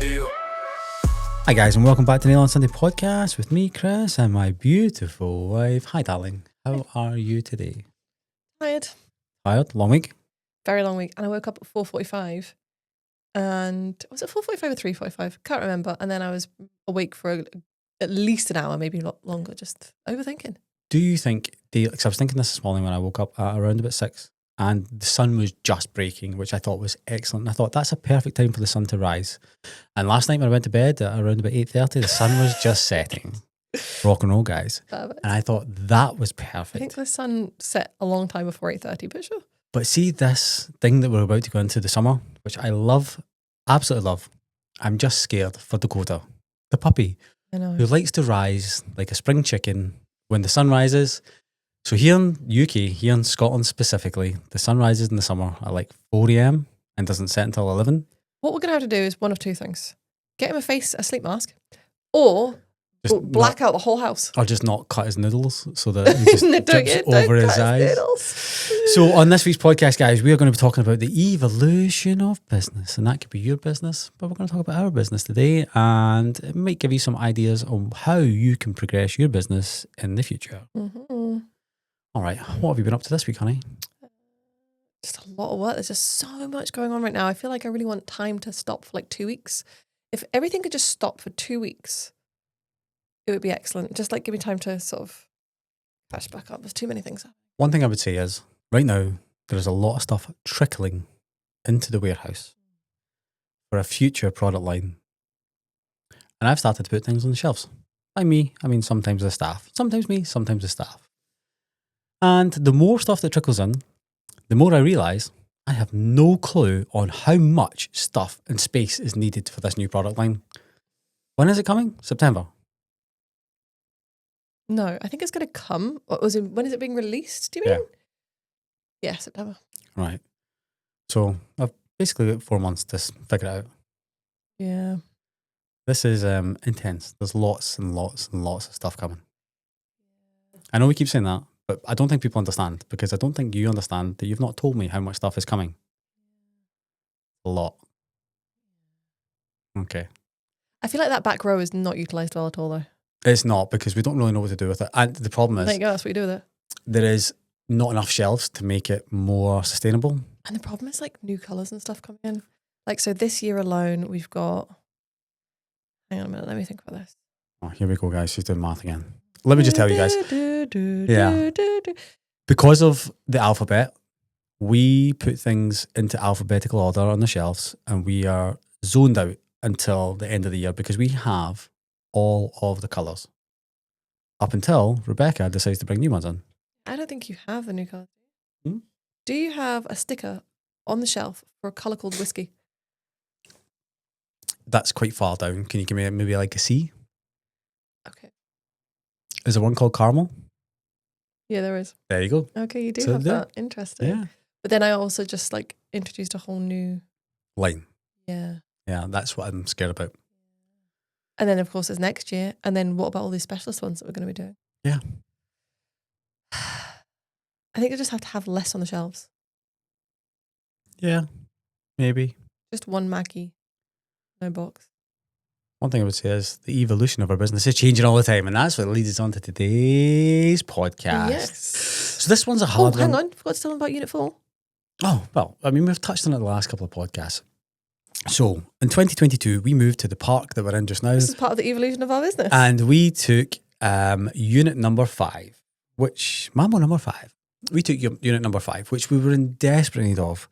Hi guys, and welcome back to Nail on Sunday podcast with me, Chris, and my beautiful wife. Hi darling, how are you today? Tired. Tired? Long week? Very long week. And I woke up at 4:45 and was it 4:45 or 3:45? Can't remember. And then I was awake for at least an hour, maybe a lot longer, just overthinking. Do you think, because I was thinking this morning when I woke up at around about 6 and the sun was just breaking, which I thought was excellent. And I thought that's a perfect time for the sun to rise. And last night when I went to bed at around about 8:30, the sun was just setting. Rock and roll, guys. Perfect. And I thought that was perfect. I think the sun set a long time before 8:30, but sure. But see this thing that we're about to go into the summer, which I love, absolutely love. I'm just scared for Dakota, the puppy, I know. who likes to rise like a spring chicken when the sun rises. So here in UK, here in Scotland specifically, the sun rises in the summer at like 4 a.m. and doesn't set until 11. What we're going to have to do is one of two things. Get him a sleep mask, or black out the whole house. Or just not cut his noodles so that he just drips over his eyes. So on this week's podcast, guys, we are going to be talking about the evolution of business. And that could be your business, but we're going to talk about our business today. And it might give you some ideas on how you can progress your business in the future. Mm-hmm. All right. What have you been up to this week, honey? Just a lot of work. There's just so much going on right now. I feel like I really want time to stop for like 2 weeks. If everything could just stop for 2 weeks, it would be excellent. Just like give me time to sort of catch back up. There's too many things. One thing I would say is right now, there's a lot of stuff trickling into the warehouse for a future product line. And I've started to put things on the shelves. By me, I mean sometimes the staff. Sometimes me, sometimes the staff. And the more stuff that trickles in, the more I realise I have no clue on how much stuff and space is needed for this new product line. When is it coming? September. No, I think it's going to come. When is it being released, do you mean? Yeah, September. Right. So I've basically got 4 months to figure it out. Yeah. This is intense. There's lots and lots and lots of stuff coming. I know we keep saying that, but I don't think people understand, because I don't think you understand that you've not told me how much stuff is coming. A lot. Okay. I feel like that back row is not utilised well at all, though. It's not, because we don't really know what to do with it. And the problem is, There you go, that's what you do with it. there is not enough shelves to make it more sustainable. And the problem is like new colours and stuff coming in. Like, so this year alone, we've got... Hang on a minute, let me think about this. Oh, here we go, guys. She's doing math again. Let me just tell you guys. Yeah. Because of the alphabet, we put things into alphabetical order on the shelves, and we are zoned out until the end of the year because we have all of the colours. Up until Rebecca decides to bring new ones in. I don't think you have the new colour. Hmm? Do you have a sticker on the shelf for a colour called whiskey? That's quite far down. Can you give me maybe like a C? Okay. Is there one called caramel? Yeah, there is. There you go. Okay, you do have that. Interesting. Yeah. But then I also just like introduced a whole new... Line. Yeah. Yeah, that's what I'm scared about. And then, of course, there's next year. And then what about all these specialist ones that we're going to be doing? Yeah. I think you just have to have less on the shelves. Yeah, maybe. Just one Mackie, no box. One thing I would say is the evolution of our business is changing all the time, and that's what leads us on to today's podcast. Yes. So this one's a hard one. Hang on. Forgot to tell them about Unit 4. Oh, well, I mean, we've touched on it the last couple of podcasts. So in 2022, we moved to the park that we're in just now. This is part of the evolution of our business. And we took unit number 5, which, Mambo number 5. We took unit number 5, which we were in desperate need of.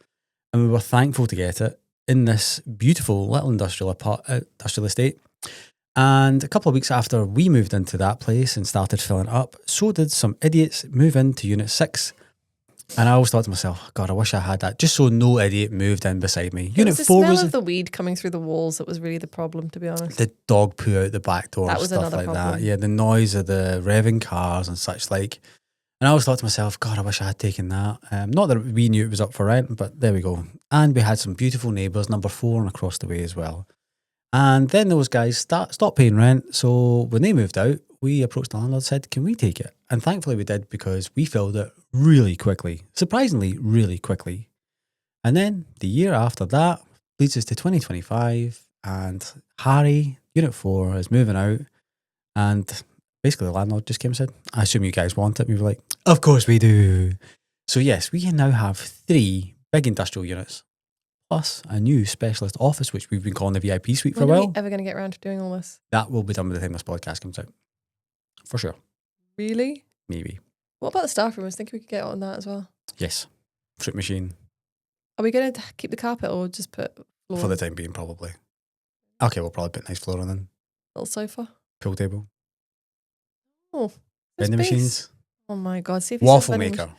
And we were thankful to get it in this beautiful little industrial estate. And a couple of weeks after we moved into that place and started filling it up, so did some idiots move into unit 6. And I always thought to myself, God, I wish I had that, just so no idiot moved in beside me. Unit 4 was the smell of the weed coming through the walls that was really the problem, to be honest. The dog poo out the back door, that was stuff another like problem. that. Yeah, the noise of the revving cars and such like. And I always thought to myself, God, I wish I had taken that. Not that we knew it was up for rent, but there we go. And we had some beautiful neighbours, number 4 and across the way as well. And then those guys stopped paying rent. So when they moved out, we approached the landlord and said, can we take it? And thankfully we did, because we filled it really quickly, surprisingly really quickly. And then the year after that leads us to 2025, and Harry, Unit 4, is moving out. And basically the landlord just came and said, I assume you guys want it. We were like, of course we do. So yes, we now have 3 big industrial units, plus a new specialist office, which we've been calling the VIP suite for a When are while. we ever going to get around to doing all this? That will be done by the time this podcast comes out. For sure. Really? Maybe. What about the staff room? I was thinking we could get on that as well. Yes. Fruit machine. Are we going to keep the carpet or just put floor? For the time being, probably. Okay, we'll probably put nice flooring in. Little sofa. Pool table. Oh. Vending space. machines. Oh my God. See if you Waffle maker.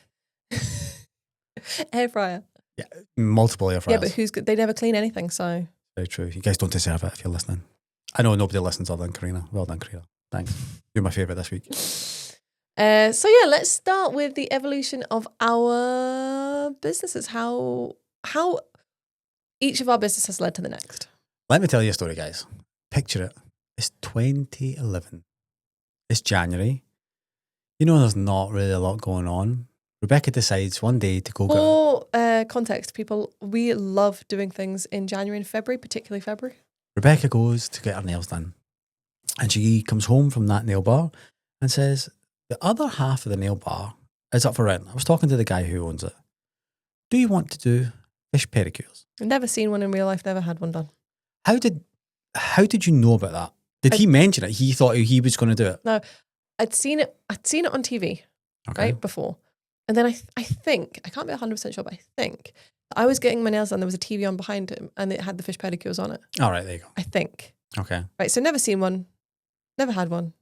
Air fryer. Yeah, multiple air fryers. Yeah, but who's good? They never clean anything, so. Very true. You guys don't deserve it if you're listening. I know nobody listens other than Karina. Well done, Karina. Thanks. You're my favourite this week. So yeah, let's start with the evolution of our businesses. How each of our businesses led to the next. Let me tell you a story, guys. Picture it. It's 2011. It's January. You know, there's not really a lot going on. Rebecca decides one day to go For context, people, we love doing things in January and February, particularly February. Rebecca goes to get her nails done. And she comes home from that nail bar and says, the other half of the nail bar is up for rent. I was talking to the guy who owns it. Do you want to do fish pedicures? I've never seen one in real life, never had one done. How did you know about that? Did he mention it? He thought he was going to do it? No, I'd seen it on TV, Okay. right, before. And then I think, I can't be 100% sure, but I think I was getting my nails done. There was a TV on behind him and it had the fish pedicures on it. All right, there you go. I think. Okay. Right, so never seen one, never had one.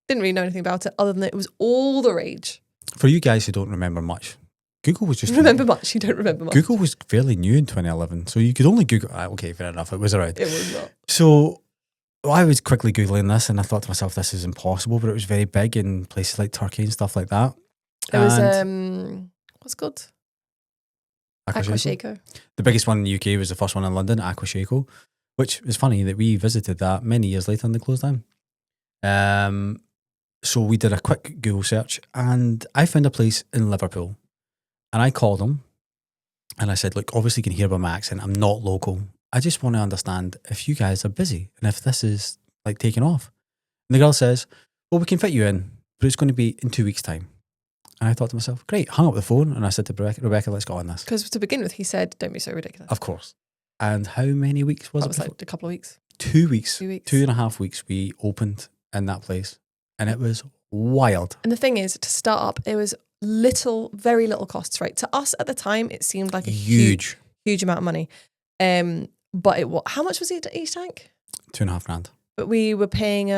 Didn't really know anything about it other than it was all the rage. For you guys who don't remember much, Google was just... Remember much, you don't remember much. Google was fairly new in 2011, so you could only Google... Okay, fair enough, it was around. It was not. So I was quickly Googling this and I thought to myself, this is impossible, but it was very big in places like Turkey and stuff like that. It was, And what's it called? Aquashaco. Aquashaco. The biggest one in the UK was the first one in London, Aquashaco, which is funny that we visited that many years later and they closed down. So we did a quick Google search and I found a place in Liverpool and I called them and I said, look, obviously you can hear by my accent, I'm not local. I just want to understand if you guys are busy and if this is like taking off. And the girl says, well, we can fit you in, but it's going to be in 2 weeks' time. And I thought to myself, great, hung up the phone and I said to Rebecca, let's go on this. Because to begin with, he said, don't be so ridiculous. Of course. And how many weeks was That it? was like a couple of weeks. 2 weeks. 2 weeks. 2.5 weeks we opened in that place. And it was wild. And the thing is, to start up, it was very little costs, right? To us at the time, it seemed like a huge amount of money. But how much was it each tank? $2,500. But we were paying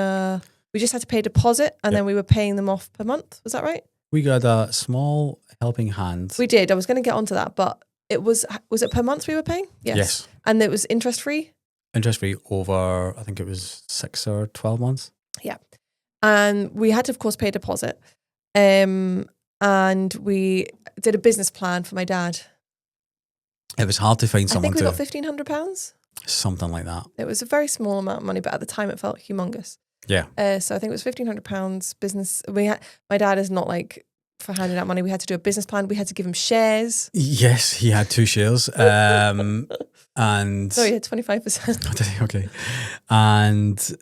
we just had to pay a deposit and then we were paying them off per month. Was that right? We got a small helping hand. We did. I was going to get onto that, but it was it per month we were paying? Yes. And it was interest free? Interest free over, I think it was 6 or 12 months. Yeah. And we had to, of course, pay a deposit. And we did a business plan for my dad. It was hard to find I someone think we got £1,500. something like that. It was a very small amount of money, but at the time it felt humongous. Yeah. So I think it was £1,500 business. My dad is not like for handing out money. We had to do a business plan. We had to give him shares. Yes, he had 2 shares. And No, he had 25%. okay. And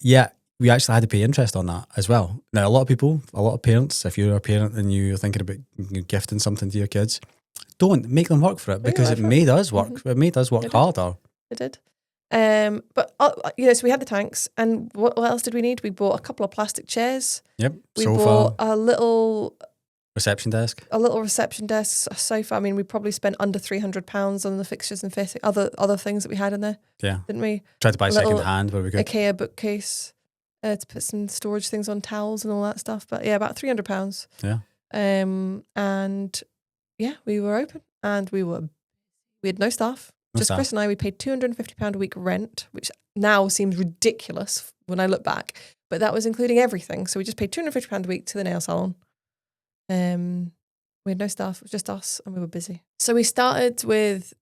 yeah, we actually had to pay interest on that as well. Now, a lot of parents, if you're a parent and you're thinking about gifting something to your kids, don't make them work for it because it made us work. Mm-hmm. It made us work harder. It did. But so we had the tanks, and what else did we need? We bought a couple of plastic chairs. Yep. We sofa. bought a little reception desk. A little reception desk, a sofa. I mean, we probably spent under £300 on the fixtures and fitting, other things that we had in there. Yeah. Didn't we? Tried to buy second hand where we could. IKEA bookcase to put some storage things on, towels and all that stuff. But yeah, about £300. Yeah. And yeah, we were open and we had no staff. Just Chris and I, we paid £250 a week rent, which now seems ridiculous when I look back, but that was including everything. So we just paid £250 a week to the nail salon. We had no staff, it was just us, and we were busy. So we started with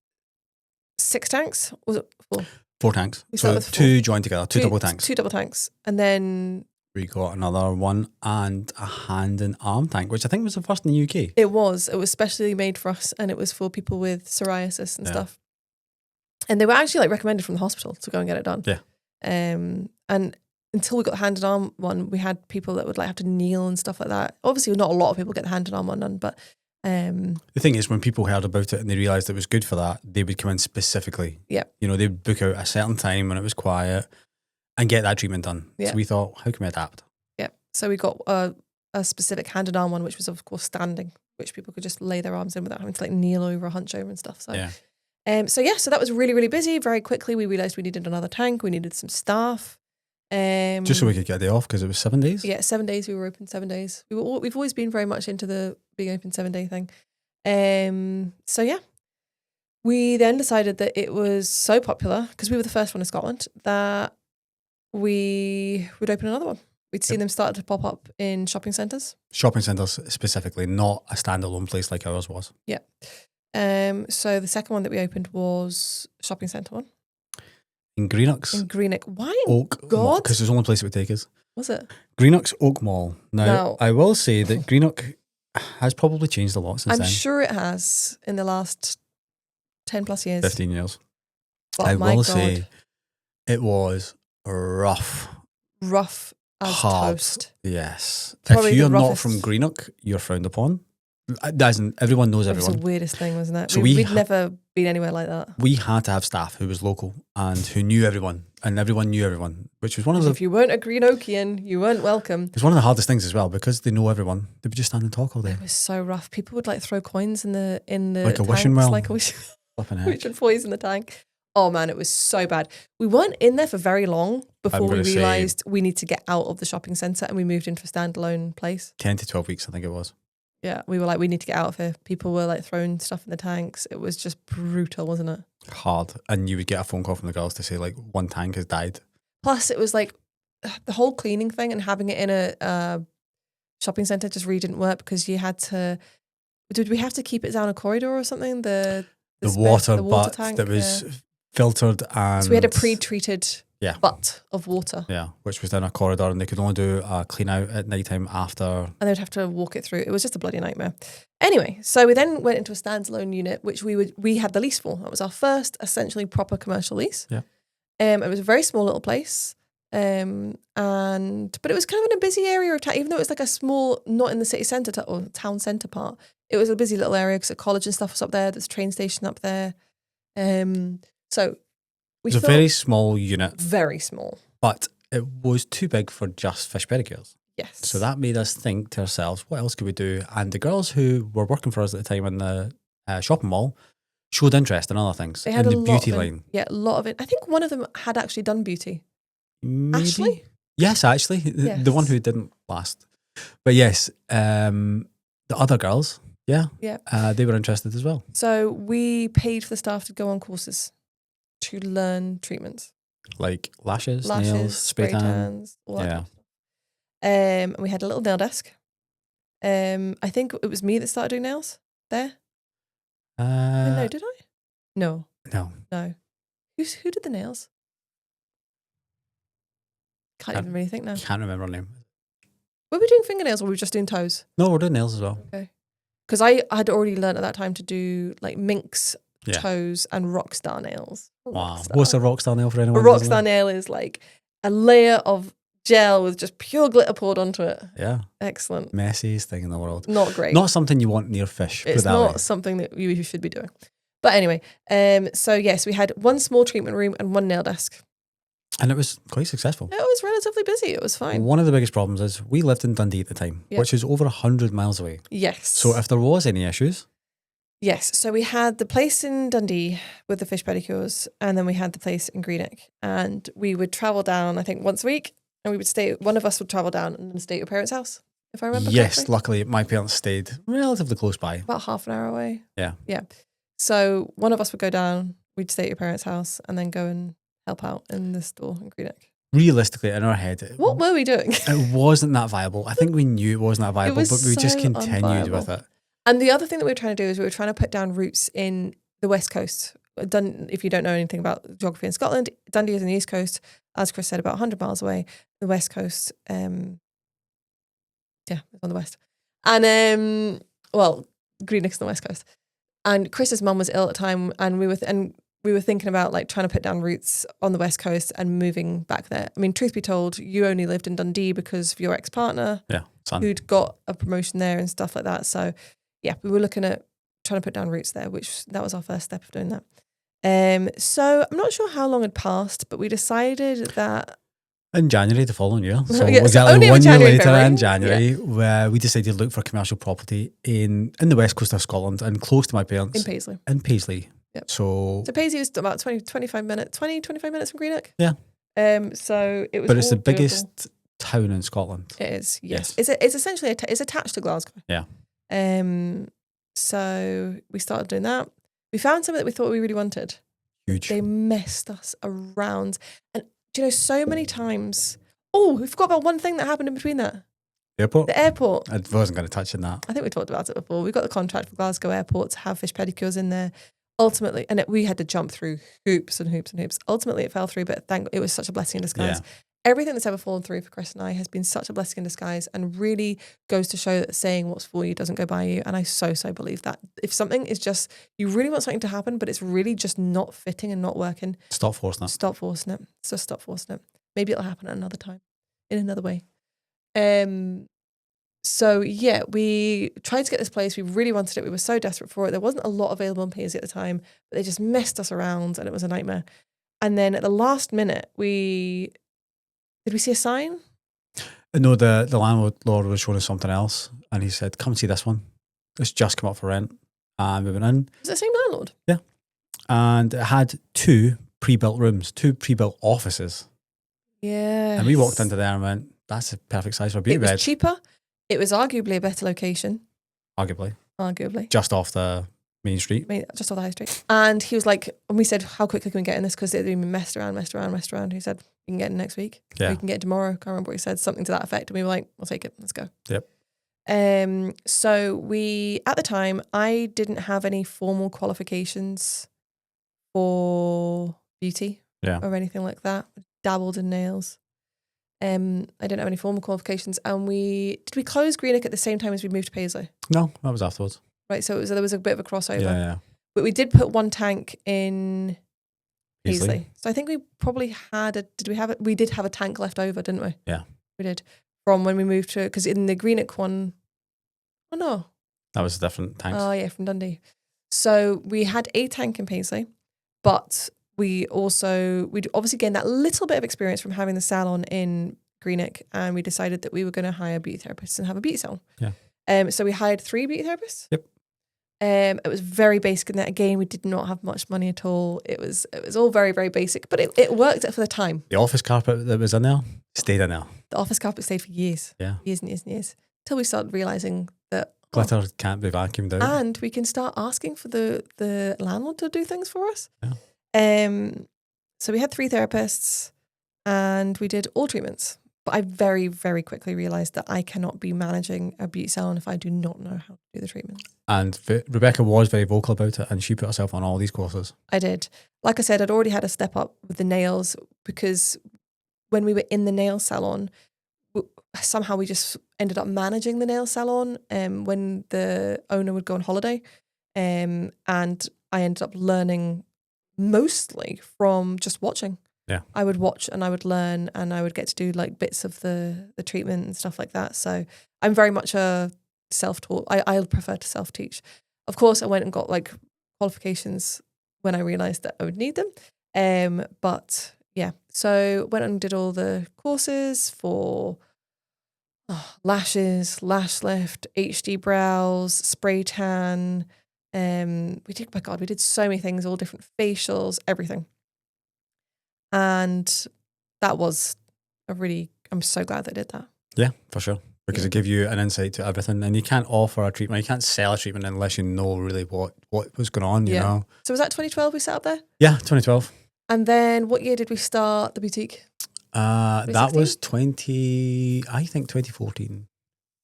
6 tanks. Was it 4? 4 tanks. We so with 2 joined together, 2 double tanks. 2 double tanks. And then we got another one and a hand and arm tank, which I think was the first in the UK. It was specially made for us, and it was for people with psoriasis and stuff. And they were actually like recommended from the hospital to go and get it done. Yeah. And until we got the hand and arm one, we had people that would like have to kneel and stuff like that. Obviously, not a lot of people get the hand and arm one done, but the thing is, when people heard about it and they realised it was good for that, they would come in specifically. Yeah. You know, they'd book out a certain time when it was quiet and get that treatment done. Yeah. So we thought, how can we adapt? Yeah. So we got a specific hand and arm one, which was of course standing, which people could just lay their arms in without having to like kneel over or hunch over and stuff. So yeah. So that was really, really busy. Very quickly, we realised we needed another tank. We needed some staff. Just so we could get a day off because it was 7 days. Yeah, 7 days. We were open 7 days. We've always been very much into the being open 7 day thing. So yeah, we then decided that it was so popular because we were the first one in Scotland that we would open another one. We'd seen them start to pop up in shopping centres. Shopping centres specifically, not a standalone place like ours was. Yeah. So the second one that we opened was a shopping centre one. In Greenock's. In Greenock. Why? Oak. God. Because it's the only place it would take us. Was it? Greenock's Oak Mall. Now, No. I will say that Greenock has probably changed a lot since I'm then. sure it has in the last 10 plus years. 15 years. But I my will God, say it was rough. rough as Hard. toast. Yes. Probably If the you're not roughest. from Greenock, you're frowned upon. As in, everyone knows It was everyone. the weirdest thing, wasn't it? So We'd never been anywhere like that. We had to have staff who was local and who knew everyone, and everyone knew everyone, which was one of the. If you weren't a Greenockian, you weren't welcome. It's one of the hardest things as well because they know everyone. They would just stand and talk all day. It was so rough. People would like throw coins in the Like a tanks, wishing well. like a wishing Flipping heck. which would poison the tank. Oh man, it was so bad. We weren't in there for very long before we gonna say- realised we need to get out of the shopping centre and we moved into a standalone place. 10 to 12 weeks, I think it was. Yeah, we were like, we need to get out of here. People were like throwing stuff in the tanks. It was just brutal, wasn't it? Hard. And you would get a phone call from the girls to say, like, one tank has died. Plus, it was like the whole cleaning thing and having it in a shopping centre just really didn't work because you had to. Did we have to keep it down a corridor or something? The water butt tank that was yeah. filtered and. So we had a pre-treated Yeah. butt of water. Yeah, which was down a corridor and they could only do a clean out at night time after. And they'd have to walk it through. It was just a bloody nightmare. Anyway, so we then went into a standalone unit, which we had the lease for. That was our first essentially proper commercial lease. Yeah. It was a very small little place. But it was kind of in a busy area of town, even though it was like a small, not in the city centre or town centre part. It was a busy little area because the college and stuff was up there. There's a train station up there. So we It was a thought very small unit, very small. but it was too big for just fish pedicures. Yes. So that made us think to ourselves, what else could we do? And the girls who were working for us at the time in the shopping mall showed interest in other things. They had in a the lot beauty of line. Yeah, a lot of it. I think one of them had actually done beauty. Maybe? Ashley? Yes, actually. The one Yes. who didn't last. But yes, the other girls, yeah, they were interested as well. So we paid for the staff to go on courses to learn treatments. Like lashes, Lashes, nails, spray tan. tans, all that Yeah. kind of stuff. And we had a little nail desk. I think it was me that started doing nails there. No, did I? No. No. Who did the nails? Can't even really think now. Can't remember her name. Were we doing fingernails or were we just doing toes? No, we're doing nails as well. Okay. Because I had already learned at that time to do like minx Yeah. toes and rockstar nails. Wow. Rockstar. What's a rockstar nail for A anyone? who doesn't know? rockstar nail is like a layer of gel with just pure glitter poured onto it. Yeah. Excellent. Messiest thing in the world. Not great. Not something you want near fish. put It's it that not way. something that you should be doing. But anyway, so yes, we had one small treatment room and one nail desk. And it was quite successful. It was relatively busy. It was fine. One of the biggest problems is we lived in Dundee at the time, Yeah. which is over 100 miles away. Yes. So if there was any issues, Yes. So we had the place in Dundee with the fish pedicures, and then we had the place in Greenock. And we would travel down, I think, once a week, and we would stay. One of us would travel down and then stay at your parents' house, if I remember yes, correctly. luckily my parents stayed relatively close by. About half an hour away. Yeah. Yeah. So one of us would go down, we'd stay at your parents' house, and then go and help out in the store in Greenock. Realistically, in our head, What were we doing? it wasn't that viable. I think we knew it wasn't that viable, was but we just so continued with unviable. it. And the other thing that we were trying to do is we were trying to put down roots in the West Coast. If you don't know anything about geography in Scotland, Dundee is on the East Coast, as Chris said, about 100 miles away. The West Coast, it's on the West. And, Greenock's on the West Coast. And Chris's mum was ill at the time, and we were thinking about like trying to put down roots on the West Coast and moving back there. I mean, truth be told, you only lived in Dundee because of your ex-partner who'd got a promotion there and stuff like that. So yeah, we were looking at trying to put down roots there, which that was our first step of doing that. So I'm not sure how long had passed, but we decided that in January the following year. So Yeah, so exactly only 1 year January, later February. in January, where we decided to look for commercial property in the west coast of Scotland and close to my parents. in Paisley. In Paisley. Yep. So Paisley was about 25 minutes from Greenock. Yeah. So it was but it's the all doable. biggest town in Scotland. It is, yes. Yes. It's essentially it's attached to Glasgow. Yeah. So we started doing that. We found something that we thought we really wanted. Huge. They messed us around. And do you know, so many times... Oh, we forgot about one thing that happened in between that. Airport? The airport. I wasn't going to touch on that. I think we talked about it before. We got the contract for Glasgow Airport to have fish pedicures in there. Ultimately, and we had to jump through hoops and hoops and hoops. Ultimately, it fell through, but it was such a blessing in disguise. Yeah. Everything that's ever fallen through for Chris and I has been such a blessing in disguise, and really goes to show that saying what's for you doesn't go by you. And I so believe that. If something is just, you really want something to happen, but it's really just not fitting and not working, Stop forcing it. Stop forcing it. Just stop forcing it. Maybe it'll happen at another time, in another way. So yeah, we tried to get this place. We really wanted it. We were so desperate for it. There wasn't a lot available in Paisley at the time, but they just messed us around and it was a nightmare. And then at the last minute, did we see a sign? No, the landlord was showing us something else and he said, come and see this one. It's just come up for rent. And we went in. Was it the same landlord? Yeah. And it had 2 pre-built rooms, 2 pre-built offices. Yeah. And we walked into there and went, that's the perfect size for a beauty bed. It was cheaper. It was arguably a better location. Arguably. Just off the main street. Just off the high street. And he was like, and we said, how quickly can we get in this? Because they'd been messed around. He said, you can get in next week. Yeah. Or you can get it tomorrow. Can't remember what he said. Something to that effect. And we were like, we'll take it. Let's go. Yep. So at the time, I didn't have any formal qualifications for beauty or anything like that. Dabbled in nails. I didn't have any formal qualifications, and did we close Greenock at the same time as we moved to Paisley? No, that was afterwards. Right, so there was a bit of a crossover. Yeah. But we did put one tank in Paisley. So I think we probably we did have a tank left over, didn't we? Yeah. We did. From when we moved to, because in the Greenock one, oh no. That was different tanks. Oh yeah, from Dundee. So we had a tank in Paisley, but we'd obviously gained that little bit of experience from having the salon in Greenock, and we decided that we were going to hire beauty therapists and have a beauty salon. Yeah. So we hired 3 beauty therapists. Yep. It was very basic in that. Again, we did not have much money at all. It was all very, very basic, but it worked for the time. The office carpet that was in there stayed in there. The office carpet stayed for years. Yeah. Years and years and years. Till we started realising that glitter can't be vacuumed out. And we can start asking for the landlord to do things for us. Yeah. So we had 3 therapists and we did all treatments. But I very, very quickly realised that I cannot be managing a beauty salon if I do not know how to do the treatments. And Rebecca was very vocal about it, and she put herself on all these courses. I did. Like I said, I'd already had a step up with the nails, because when we were in the nail salon, somehow we just ended up managing the nail salon when the owner would go on holiday. And I ended up learning mostly from just watching. Yeah. I would watch and I would learn, and I would get to do like bits of the treatment and stuff like that. So I'm very much a self-taught. I prefer to self-teach. Of course, I went and got like qualifications when I realised that I would need them. But yeah, so went and did all the courses for lashes, lash lift, HD brows, spray tan. We did so many things, all different facials, everything. And that was I'm so glad they did that. Yeah, for sure. Because it gave you an insight to everything, and you can't offer a treatment, you can't sell a treatment unless you know really what was going on, you know. So was that 2012 we set up there? Yeah, 2012. And then what year did we start the boutique? That was 2014.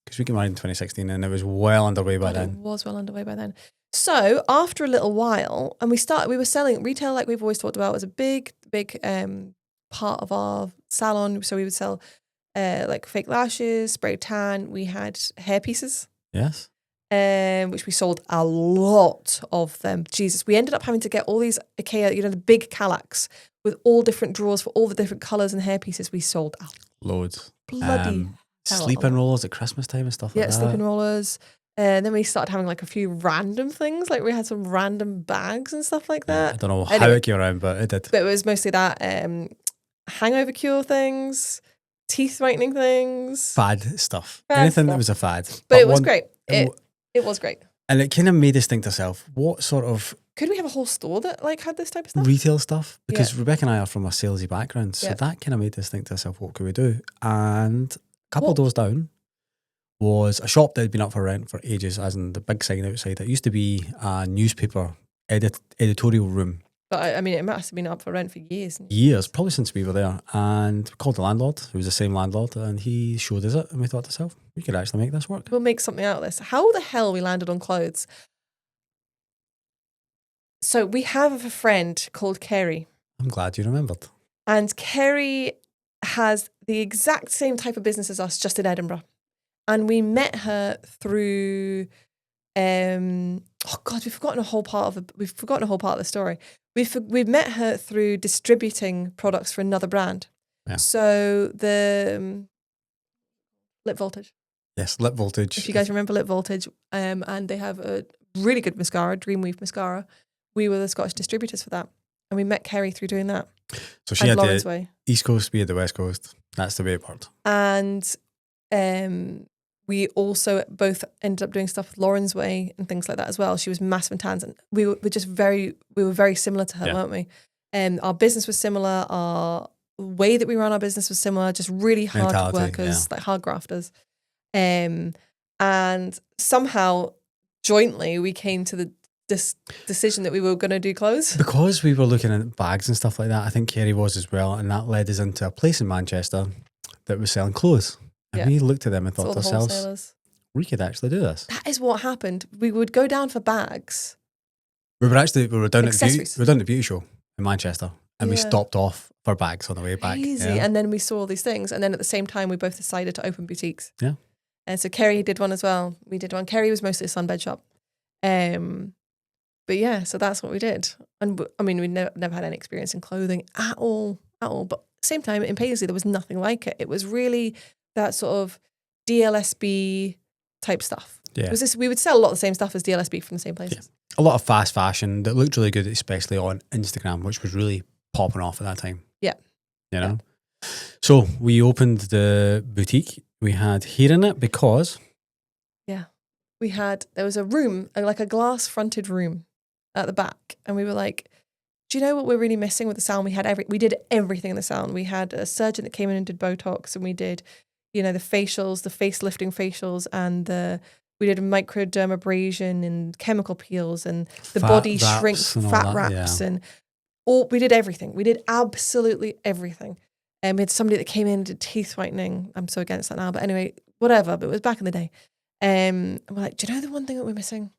Because we got married in 2016 and it was well underway by then. It was well underway by then. So after a little while, and we were selling retail, like we've always talked about, was a big part of our salon. So we would sell like fake lashes, spray tan. We had hair pieces. Yes. which we sold a lot of them. Jesus, we ended up having to get all these IKEA, the big Kallax with all different drawers for all the different colours and hair pieces. We sold a Loads. bloody hell Sleeping rollers at Christmas time and stuff like that. Yeah, sleeping rollers. And then we started having like a few random things. Like we had some random bags and stuff like that. I don't know how it came around, but it did. But it was mostly that hangover cure things, teeth whitening things. Fad stuff. Anything that was a fad. But it was great. It was great. And it kind of made us think to ourselves, what sort of... Could we have a whole store that like had this type of stuff? Retail stuff? Because Rebecca and I are from a salesy background. So that kind of made us think to ourselves, what could we do? And a couple of doors down was a shop that had been up for rent for ages, as in the big sign outside. It used to be a newspaper editorial room. But I mean, it must have been up for rent for years. Years, probably since we were there. And we called the landlord, who was the same landlord, and he showed us it. And we thought to ourselves, we could actually make this work. We'll make something out of this. How the hell we landed on clothes? So we have a friend called Kerry. I'm glad you remembered. And Kerry has the exact same type of business as us, just in Edinburgh. And we met her through, oh God, we've forgotten a whole part of the story. We've met her through distributing products for another brand. Yeah. So the Lip Voltage. Yes, Lip Voltage. If you guys remember Lip Voltage, and they have a really good mascara, Dreamweave mascara. We were the Scottish distributors for that. And we met Kerry through doing that. So she had the East Coast, we had the West Coast. That's the way it worked. And we also both ended up doing stuff with Lauren's Way and things like that as well. She was massive in tans, and we were very similar to her, weren't we? Our business was similar. Our way that we ran our business was similar. Just really hard workers, like hard grafters. And somehow jointly we came to this decision that we were going to do clothes. Because we were looking at bags and stuff like that, I think Kerry was as well, and that led us into a place in Manchester that was selling clothes. And we looked at them and thought to ourselves, we could actually do this. That is what happened. We would go down for bags. We were down at the beauty show in Manchester, and we stopped off for bags on the way back. And then we saw all these things, and then at the same time we both decided to open boutiques. Yeah. And so Kerry did one as well. We did one. Kerry was mostly a sunbed shop. But yeah, so that's what we did. And I mean, we never had any experience in clothing at all. But at the same time, in Paisley, there was nothing like it. It was really that sort of DLSB type stuff. Yeah. It was this, we would sell a lot of the same stuff as DLSB from the same places. Yeah. A lot of fast fashion that looked really good, especially on Instagram, which was really popping off at that time. Yeah. You know? Yeah. So we opened the boutique. We had hair in it because... Yeah. There was a room, like a glass fronted room at the back. And we were like, do you know what we're really missing with the salon? We did everything in the salon. We had a surgeon that came in and did Botox, and we did, the facials, the facelifting facials, and we did microdermabrasion and chemical peels and the body shrink, fat wraps, and we did everything. We did absolutely everything. And we had somebody that came in and did teeth whitening. I'm so against that now, but anyway, whatever. But it was back in the day. And we're like, do you know the one thing that we're missing?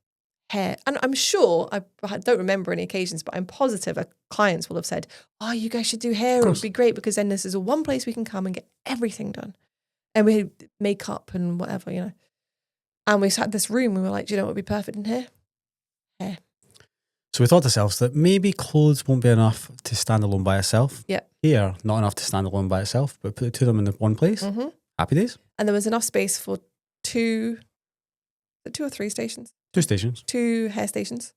Hair. And I'm sure, I don't remember any occasions, but I'm positive our clients will have said, oh, you guys should do hair. It would be great because then this is one place we can come and get everything done. And we had makeup and whatever, And we had this room, we were like, do you know what would be perfect in here? Hair. So we thought to ourselves that maybe clothes won't be enough to stand alone by itself. Yeah. Hair, not enough to stand alone by itself, but put the two of them in one place. Mm-hmm. Happy days. And there was enough space for two or three stations. 2 stations. 2 hair stations.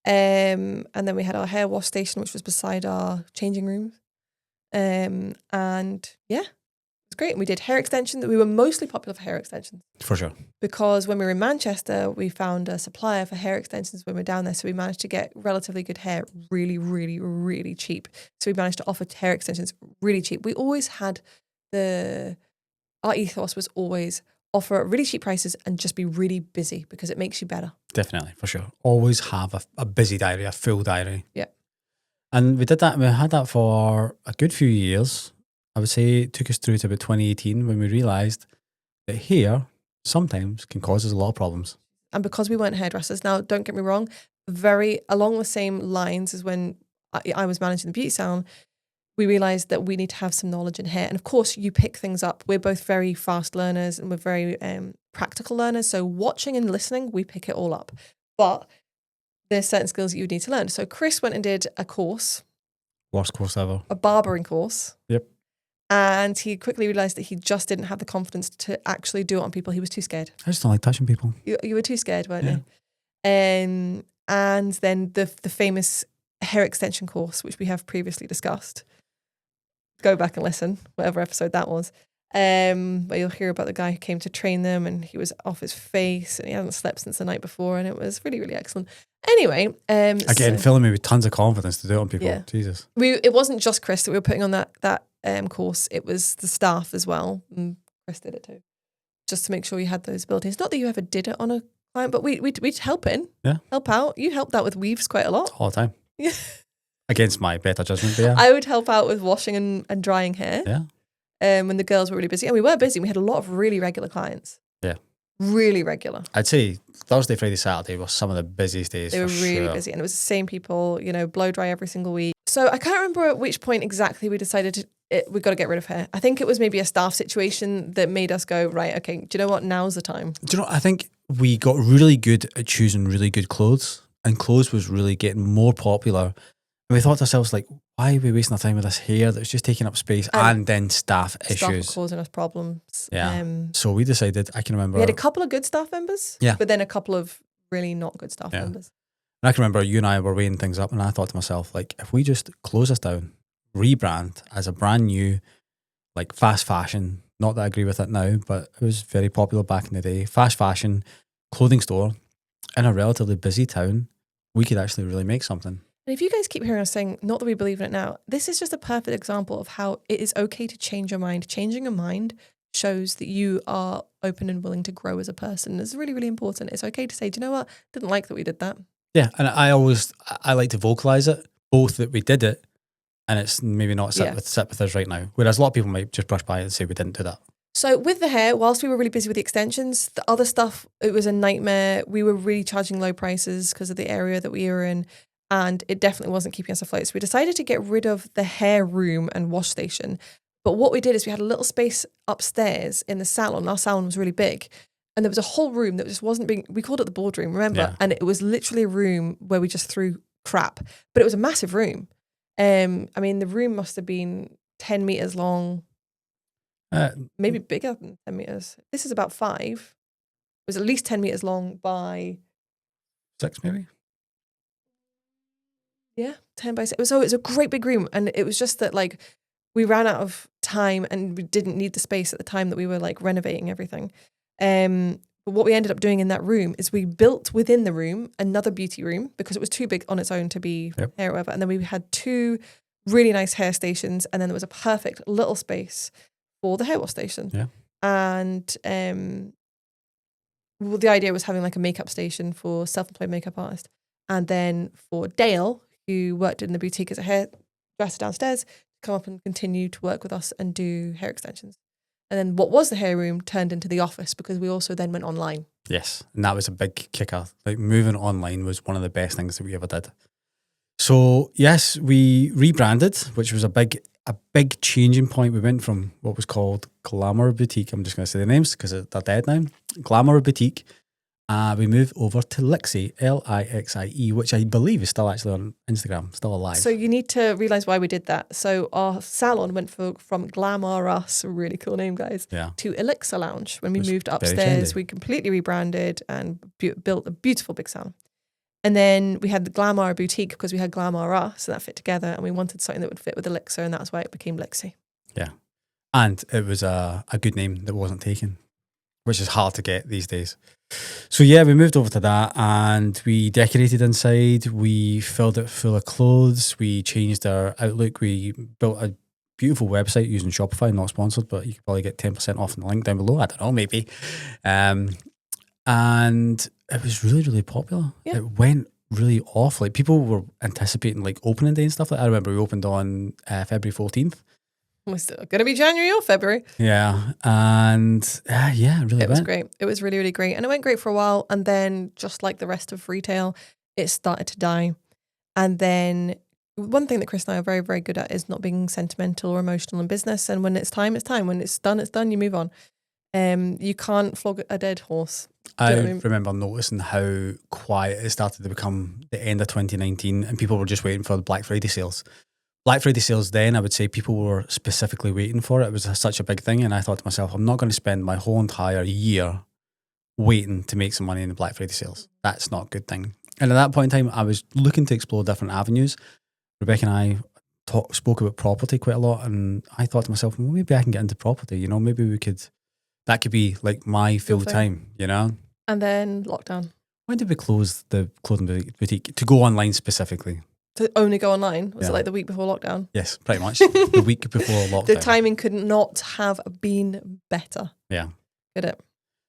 And then we had our hair wash station, which was beside our changing room. And yeah, it was great. And we did hair extension. We were mostly popular for hair extensions. For sure. Because when we were in Manchester, we found a supplier for hair extensions when we were down there. So we managed to get relatively good hair really, really, really cheap. So we managed to offer hair extensions really cheap. We always had our ethos was always offer really cheap prices and just be really busy because it makes you better. Definitely, for sure. Always have a busy diary, a full diary. Yeah. And we did that, we had that for a good few years. I would say it took us through to about 2018 when we realised that hair sometimes can cause us a lot of problems. And because we weren't hairdressers, now don't get me wrong, very along the same lines as when I was managing the beauty salon, we realized that we need to have some knowledge in hair. And of course, you pick things up. We're both very fast learners and we're very practical learners. So watching and listening, we pick it all up. But there's certain skills that you would need to learn. So Chris went and did a course. Worst course ever. A barbering course. Yep. And he quickly realized that he just didn't have the confidence to actually do it on people. He was too scared. I just don't like touching people. You were too scared, weren't you? And then the famous hair extension course, which we have previously discussed. Go back and listen, whatever episode that was. But you'll hear about the guy who came to train them and he was off his face and he hadn't slept since the night before and it was really, really excellent. Anyway. Again, filling me with tons of confidence to do it on people. Yeah. Jesus. It wasn't just Chris that we were putting on that course. It was the staff as well. And Chris did it too. Just to make sure you had those abilities. Not that you ever did it on a client, but we'd help in. Yeah. Help out. You helped out with weaves quite a lot. All the time. Yeah. Against my better judgment, but yeah. I would help out with washing and drying hair. Yeah. When the girls were really busy. And we were busy. We had a lot of really regular clients. Yeah. Really regular. I'd say Thursday, Friday, Saturday were some of the busiest days. They were really busy. And it was the same people, blow dry every single week. So I can't remember at which point exactly we decided we've got to get rid of hair. I think it was maybe a staff situation that made us go, right, okay, do you know what? Now's the time. Do you know, I think we got really good at choosing really good clothes. And clothes was really getting more popular. And we thought to ourselves, like, why are we wasting our time with this hair that's just taking up space and then staff issues? Staff causing us problems. Yeah. So we decided, I can remember. We had a couple of good staff members. Yeah. But then a couple of really not good staff members. And I can remember you and I were weighing things up and I thought to myself, like, if we just close this down, rebrand as a brand new, like, fast fashion, not that I agree with it now, but it was very popular back in the day, fast fashion clothing store in a relatively busy town, we could actually really make something. And if you guys keep hearing us saying, not that we believe in it now, this is just a perfect example of how it is okay to change your mind. Changing your mind shows that you are open and willing to grow as a person. It's really, really important. It's okay to say, do you know what? Didn't like that we did that. Yeah, and I like to vocalize it, both that we did it and it's maybe not sit with us right now. Whereas a lot of people might just brush by it and say we didn't do that. So with the hair, whilst we were really busy with the extensions, the other stuff, it was a nightmare. We were really charging low prices because of the area that we were in. And it definitely wasn't keeping us afloat. So we decided to get rid of the hair room and wash station. But what we did is we had a little space upstairs in the salon. Our salon was really big. And there was a whole room that just wasn't being, we called it the boardroom, remember? Yeah. And it was literally a room where we just threw crap. But it was a massive room. I mean, the room must have been 10 meters long, maybe bigger than 10 meters. This is about 5. It was at least 10 meters long by 6 maybe? Yeah, 10 by 6. So it was a great big room. And it was just that, like, we ran out of time and we didn't need the space at the time that we were, like, renovating everything. But what we ended up doing in that room is we built within the room another beauty room because it was too big on its own to be hair or whatever. And then we had 2 really nice hair stations. And then there was a perfect little space for the hair wash station. Yeah. And well, the idea was having, like, a makeup station for self-employed makeup artist. And then for Dale, who worked in the boutique as a hairdresser downstairs, come up and continue to work with us and do hair extensions. And then what was the hair room turned into the office because we also then went online. Yes, and that was a big kicker. Like, moving online was one of the best things that we ever did. So yes, we rebranded, which was a big changing point. We went from what was called Glamour Boutique. I'm just going to say the names because they're dead now. Glamour Boutique. We moved over to Lixie, Lixie, which I believe is still actually on Instagram, still alive. So you need to realise why we did that. So our salon went from Glamour Us, really cool name, guys, to Elixir Lounge. When we moved upstairs, we completely rebranded and built a beautiful big salon. And then we had the Glamour Boutique because we had Glamour Us, and that fit together. And we wanted something that would fit with Elixir, and that's why it became Lixie. Yeah. And it was a good name that wasn't taken, which is hard to get these days. So yeah, we moved over to that and we decorated inside. We filled it full of clothes. We changed our outlook. We built a beautiful website using Shopify, not sponsored, but you could probably get 10% off in the link down below. I don't know, maybe. And it was really, really popular. Yeah. It went really off. Like, people were anticipating, like, opening day and stuff like that. I remember we opened on February 14th. Was it going to be January or February? Yeah. And it was great. It was really, really great. And it went great for a while. And then, just like the rest of retail, it started to die. And then one thing that Chris and I are very, very good at is not being sentimental or emotional in business. And when it's time, it's time. When it's done, you move on. You can't flog a dead horse. I remember noticing how quiet it started to become the end of 2019, and people were just waiting for the Black Friday sales. Black Friday sales then, I would say people were specifically waiting for it. It was such a big thing, and I thought to myself, I'm not going to spend my whole entire year waiting to make some money in the Black Friday sales. That's not a good thing. And at that point in time, I was looking to explore different avenues. Rebecca and I spoke about property quite a lot, and I thought to myself, well, maybe I can get into property, maybe that could be like my full time, And then lockdown. When did we close the clothing boutique to go online specifically? To only go online? Was it like the week before lockdown? Yes, pretty much. The week before lockdown. The timing could not have been better. Yeah. Could it?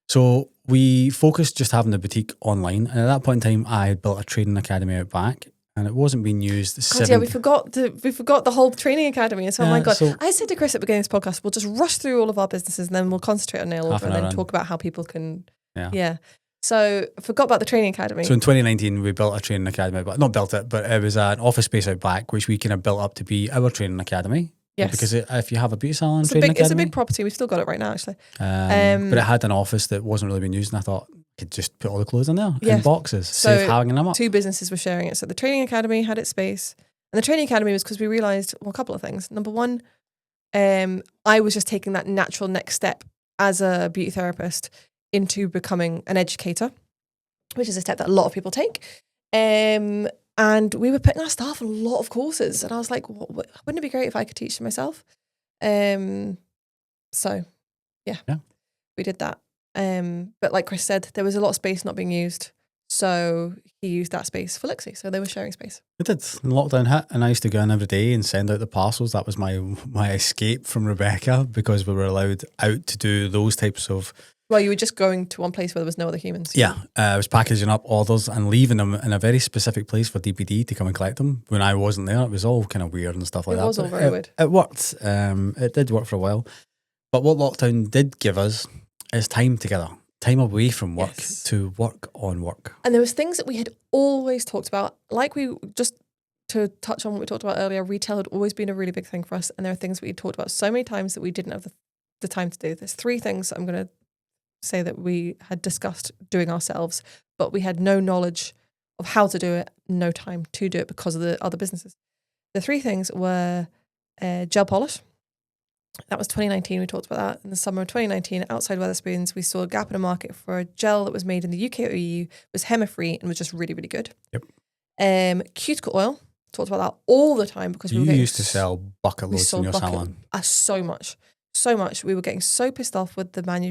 So we focused just having the boutique online, and at that point in time, I had built a training academy out back, and it wasn't being used. We forgot the whole training academy. And so, oh my God. I said to Chris at the beginning of this podcast, we'll just rush through all of our businesses and then we'll concentrate on nail order and then talk about how people can. Yeah. So forgot about the training academy. So in 2019, we built a training academy, but not built it, but it was an office space out back, which we kind of built up to be our training academy. Yes. Because if you have a beauty salon it's a big property. We've still got it right now, actually. But it had an office that wasn't really being used, and I thought I could just put all the clothes in there in boxes, save hanging them up. 2 businesses were sharing it. So the training academy had its space, and the training academy was because we realised, a couple of things. Number one, I was just taking that natural next step as a beauty therapist into becoming an educator, which is a step that a lot of people take. And we were putting our staff on a lot of courses. And I was like, wouldn't it be great if I could teach them myself? So, yeah, we did that. But like Chris said, there was a lot of space not being used. So he used that space for Lixie. So they were sharing space. It did. Lockdown hit, and I used to go in every day and send out the parcels. That was my escape from Rebecca, because we were allowed out to do those types of... Well, you were just going to one place where there was no other humans. Yeah. I was packaging up orders and leaving them in a very specific place for DPD to come and collect them. When I wasn't there, it was all kind of weird and stuff like that. It was all very weird. It worked. It did work for a while. But what lockdown did give us is time together. Time away from work to work on work. And there was things that we had always talked about, like to touch on what we talked about earlier, retail had always been a really big thing for us. And there are things we talked about so many times that we didn't have the time to do. There's 3 things I'm going to say that we had discussed doing ourselves, but we had no knowledge of how to do it, no time to do it because of the other businesses. The 3 things were gel polish. That was 2019. We talked about that. In the summer of 2019, outside Wetherspoons, we saw a gap in the market for a gel that was made in the UK or EU, was HEMA-free, and was just really, really good. Yep. Cuticle oil. Talked about that all the time because you used to sell bucket loads in your salon. So much. We were getting so pissed off with the brand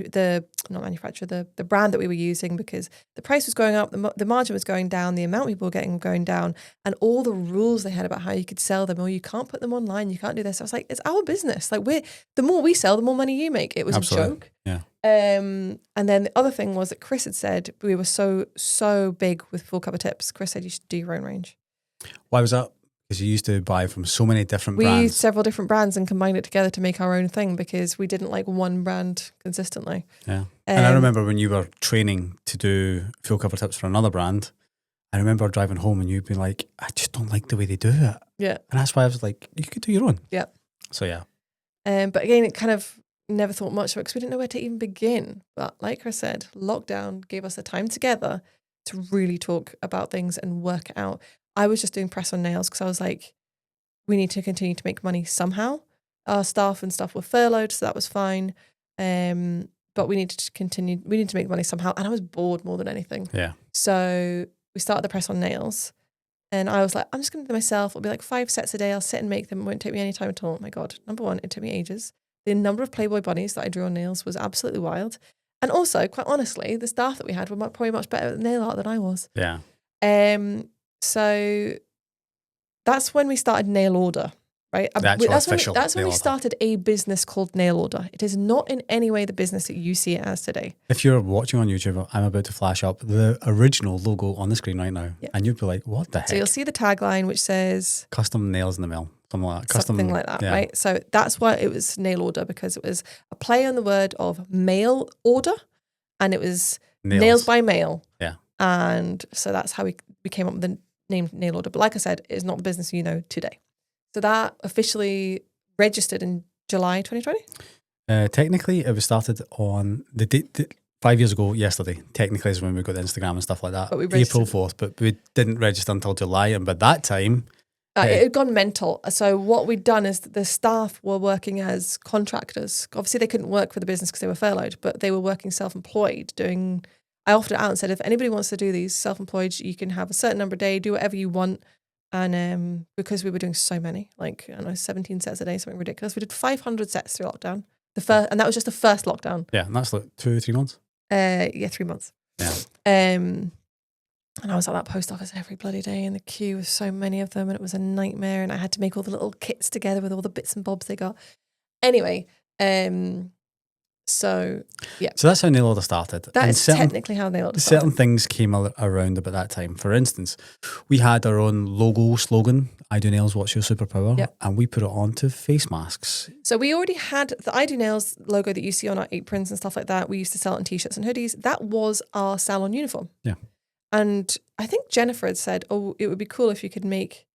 that we were using, because the price was going up, the margin was going down, the amount people were getting going down, and all the rules they had about how you could sell them, or you can't put them online, you can't do this. I was like, it's our business. Like, the more we sell, the more money you make. It was Absolutely. A joke. Yeah. And then the other thing was that Chris had said we were so big with full cover tips. Chris said you should do your own range. Why was that? Because you used to buy from so many different brands. We used several different brands and combined it together to make our own thing, because we didn't like one brand consistently. Yeah. And I remember when you were training to do full cover tips for another brand, I remember driving home and you'd be like, I just don't like the way they do it. Yeah. And that's why I was like, you could do your own. Yeah. So, yeah. But again, it kind of never thought much of it because we didn't know where to even begin. But like Chris said, lockdown gave us the time together to really talk about things and work it out. I was just doing press on nails because I was like, we need to continue to make money somehow. Our staff and stuff were furloughed, so that was fine. But we needed to continue. We need to make money somehow. And I was bored more than anything. Yeah. So we started the press on nails. And I was like, I'm just going to do it myself. It'll be like 5 sets a day. I'll sit and make them. It won't take me any time at all. Oh my God. Number one, it took me ages. The number of Playboy bunnies that I drew on nails was absolutely wild. And also, quite honestly, the staff that we had were probably much better at nail art than I was. Yeah. So that's when we started Nail Order, right? That's when we started a business called Nail Order. It is not in any way the business that you see it as today. If you're watching on YouTube, I'm about to flash up the original logo on the screen right now. Yep. And you'd be like, what the heck? So you'll see the tagline which says... Custom nails in the mill. Something like that, right? So that's why it was Nail Order, because it was a play on the word of mail order, and it was nails by mail. Yeah. And so that's how we came up with the named Nail Order. But like I said, it's not the business you know today. So that officially registered in July 2020. Technically, it was started on the date 5 years ago. Yesterday, technically, is when we got the Instagram and stuff like that. But we April registered- 4th, but we didn't register until July, and by that time, It had gone mental. So what we'd done is the staff were working as contractors. Obviously, they couldn't work for the business because they were furloughed, but they were working self-employed. I offered it out and said, if anybody wants to do these self-employed, you can have a certain number a day, do whatever you want. And because we were doing so many, like I don't know, 17 sets a day, something ridiculous. We did 500 sets through lockdown. And that was just the first lockdown. yeah, and that's like 2 or 3 months. 3 months. Yeah. And I was at that post office every bloody day in the queue with so many of them, and it was a nightmare. And I had to make all the little kits together with all the bits and bobs they got. Anyway, so yeah. So that's how Nail Order started. That And is technically how Nail Order started. certain things came around about that time. For instance, we had our own logo slogan, I do nails, what's your superpower? Yep. And we put it onto face masks. So we already had the I Do Nails logo that you see on our aprons and stuff like that. We used to sell it in t-shirts and hoodies. That was our salon uniform. Yeah. And I think Jennifer had said, oh, it would be cool if you could make...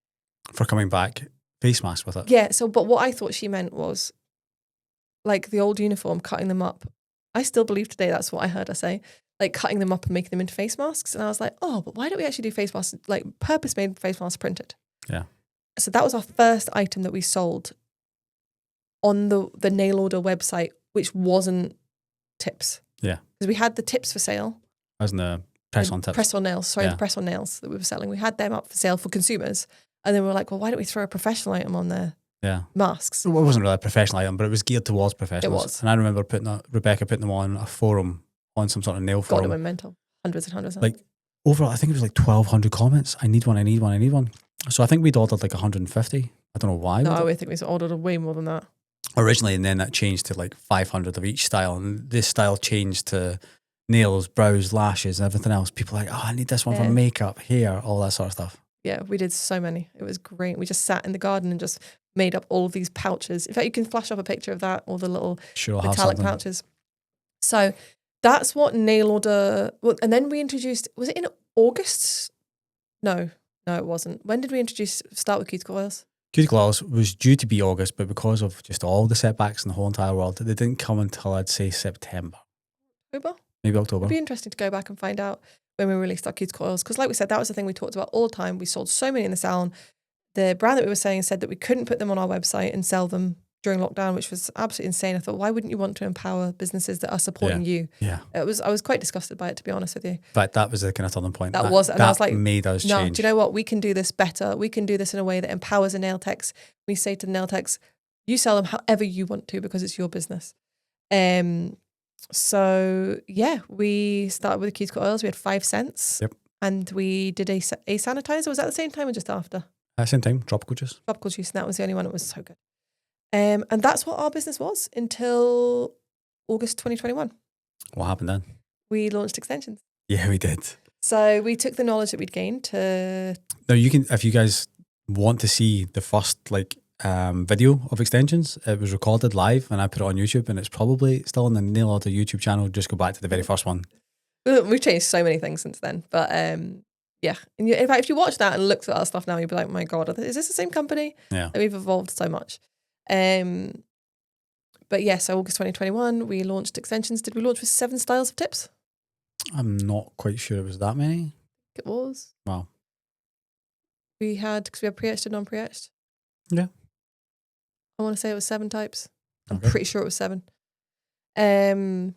For coming back, face masks with it. Yeah, so but what I thought she meant was like the old uniform, cutting them up. I still believe today that's what I heard her say, like cutting them up and making them into face masks. And I was like, oh, but why don't we actually do face masks, like purpose-made face masks printed? Yeah. So that was our first item that we sold on the Nail Order website, which wasn't tips. Yeah. Because we had the tips for sale. As in the press-on tips. Press-on nails. Sorry, Yeah. the press-on nails that we were selling. We had them up for sale for consumers. And then we were like, well, why don't we throw a professional item on there? Yeah. Masks. It wasn't really a professional item, but it was geared towards professionals. It was. And I remember Rebecca putting them on a forum, on some sort of nail God, it forum. went mental. Hundreds and hundreds. Like, overall, I think it was like 1,200 comments. I need one, I need one, I need one. So I think we'd ordered like 150. I don't know why. No, I think we ordered way more than that. Originally, and then that changed to like 500 of each style. And this style changed to nails, brows, lashes, and everything else. People are like, oh, I need this one for Yeah. makeup, hair, all that sort of stuff. Yeah, we did so many. It was great. We just sat in the garden and just made up all of these pouches. In fact, you can flash up a picture of that, all the little Sure, I'll have metallic something. pouches. So that's what Nail Order. Well, and then we introduced. Was it in August? No, it wasn't. When did we start with cuticle oils? Cuticle oils was due to be August, but because of just all the setbacks in the whole entire world, they didn't come until I'd say September, October. maybe October. It'd be interesting to go back and find out when we released our cuticle oils, because like we said, that was the thing we talked about all the time. We sold so many in the salon. The brand that we were selling said that we couldn't put them on our website and sell them during lockdown, which was absolutely insane. I thought, why wouldn't you want to empower businesses that are supporting you? Yeah. I was quite disgusted by it, to be honest with you. In fact, that was the kind of turning point. That was, and I was like, made us no, change. do you know what? We can do this better. We can do this in a way that empowers the nail techs. We say to the nail techs, you sell them however you want to because it's your business. So yeah, we started with the cuticle oils. We had 5 cents. Yep. And we did a sanitizer. Was that the same time or just after? Same time, tropical juice. Tropical juice. And that was the only one that was so good. And that's what our business was until August 2021. What happened then? We launched extensions. Yeah, we did. So we took the knowledge that we'd gained to... Now you can, if you guys want to see the first video of extensions, it was recorded live and I put it on YouTube, and it's probably still on the Nail Order YouTube channel. Just go back to the very first one. We've changed so many things since then, but yeah. And in fact, if you watch that and look at our stuff now, you'll be like, my God, is this the same company? Yeah. We've evolved so much. But yeah, so August 2021, we launched extensions. Did we launch with 7 styles of tips? I'm not quite sure it was that many. It was. Wow. We had, because we had pre-etched and non-pre-etched. Yeah. I want to say it was 7 types. I'm Okay. pretty sure it was 7. And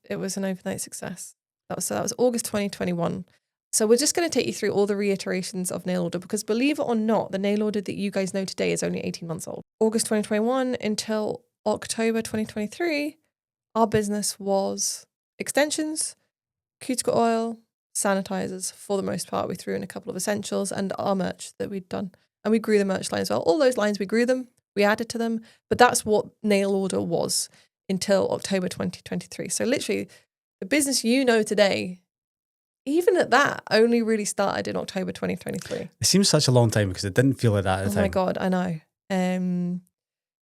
it was an overnight success. That was August 2021. So we're just going to take you through all the reiterations of Nail Order, because believe it or not, the Nail Order that you guys know today is only 18 months old. August 2021 until October 2023, our business was extensions, cuticle oil, sanitizers. For the most part, we threw in a couple of essentials and our merch that we'd done. And we grew the merch line as well. All those lines, we grew them, we added to them. But that's what Nail Order was until October 2023. So literally, the business you know today, even at that, only really started in October 2023. It seems such a long time because it didn't feel like that at the time. Oh my God, I know.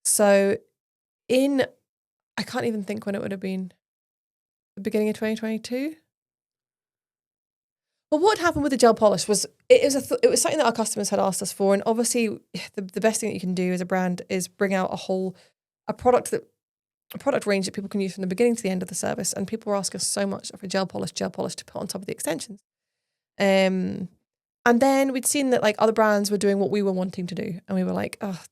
So I can't even think when it would have been, the beginning of 2022? But what happened with the gel polish was it was something that our customers had asked us for, and obviously the best thing that you can do as a brand is bring out a product range that people can use from the beginning to the end of the service. And people were asking us so much for gel polish to put on top of the extensions. And then we'd seen that like other brands were doing what we were wanting to do, and we were like, oh,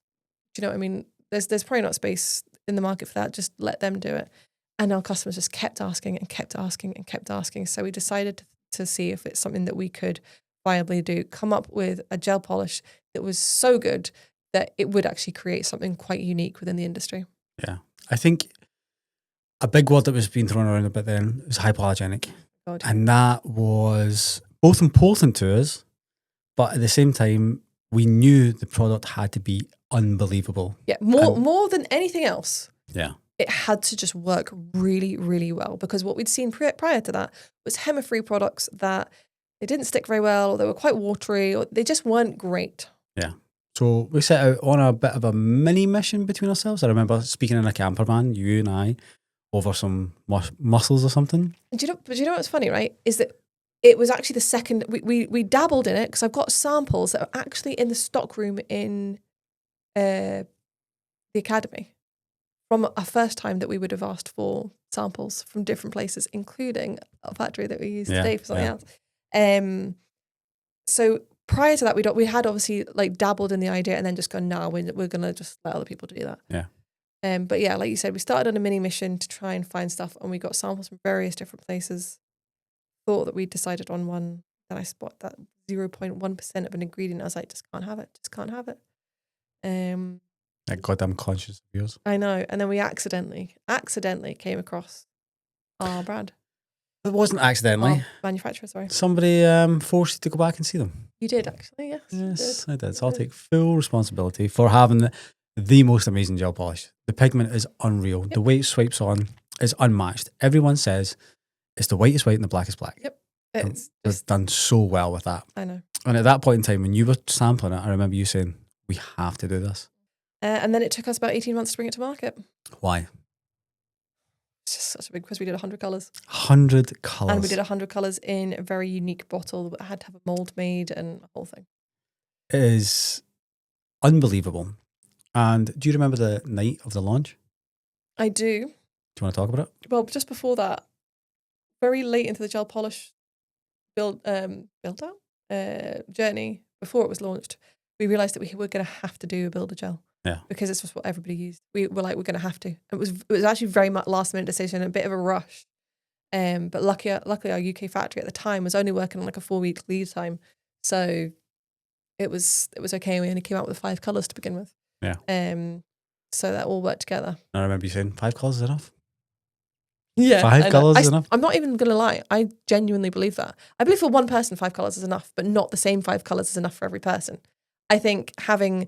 do you know what I mean? There's probably not space in the market for that. Just let them do it. And our customers just kept asking and kept asking and kept asking. So we decided to see if it's something that we could viably do, come up with a gel polish that was so good that it would actually create something quite unique within the industry. Yeah. I think a big word that was being thrown around a bit then was hypoallergenic. God. And that was both important to us, but at the same time, we knew the product had to be unbelievable. Yeah, more than anything else. Yeah. It had to just work really, really well, because what we'd seen prior to that was HEMA-free products that they didn't stick very well, or they were quite watery, or they just weren't great. Yeah. So we set out on a bit of a mini mission between ourselves. I remember speaking in a camper van, you and I, over some mussels or something. Do you know what's funny, right? Is that it was actually the second, we dabbled in it, because I've got samples that are actually in the stockroom in the academy from a first time that we would have asked for samples from different places, including a factory that we use today for something else. So prior to that, we had obviously like dabbled in the idea and then just gone, no, we're going to just let other people do that. Yeah. But yeah, like you said, we started on a mini mission to try and find stuff, and we got samples from various different places. Thought that we decided on one, then I spot that 0.1% of an ingredient. I was like, just can't have it. That goddamn conscious of yours. I know. And then we accidentally came across our brand. It wasn't accidentally. Our manufacturer, sorry. Somebody forced you to go back and see them. You did, actually, yes. Yes, I did. So I'll take full responsibility for having the most amazing gel polish. The pigment is unreal. Yep. The way it swipes on is unmatched. Everyone says it's the whitest white and the blackest black. Yep. It's done so well with that. I know. And at that point in time, when you were sampling it, I remember you saying, we have to do this. And then it took us about 18 months to bring it to market. Why? It's just such a big quiz. We did 100 colours. 100 colours. And we did 100 colours in a very unique bottle that had to have a mould made and a whole thing. It is unbelievable. And do you remember the night of the launch? I do. Do you want to talk about it? Well, just before that, very late into the gel polish build out journey, before it was launched, we realised that we were going to have to do a builder gel. Yeah. Because it's just what everybody used. We were like, we're going to have to. It was actually very much last minute decision, a bit of a rush. But luckily our UK factory at the time was only working on like a 4-week lead time. So it was okay. We only came out with 5 colours to begin with. Yeah. So that all worked together. I remember you saying 5 colours is enough. Yeah. 5 colours is enough. I'm not even going to lie. I genuinely believe that. I believe for one person 5 colours is enough, but not the same 5 colours is enough for every person. I think having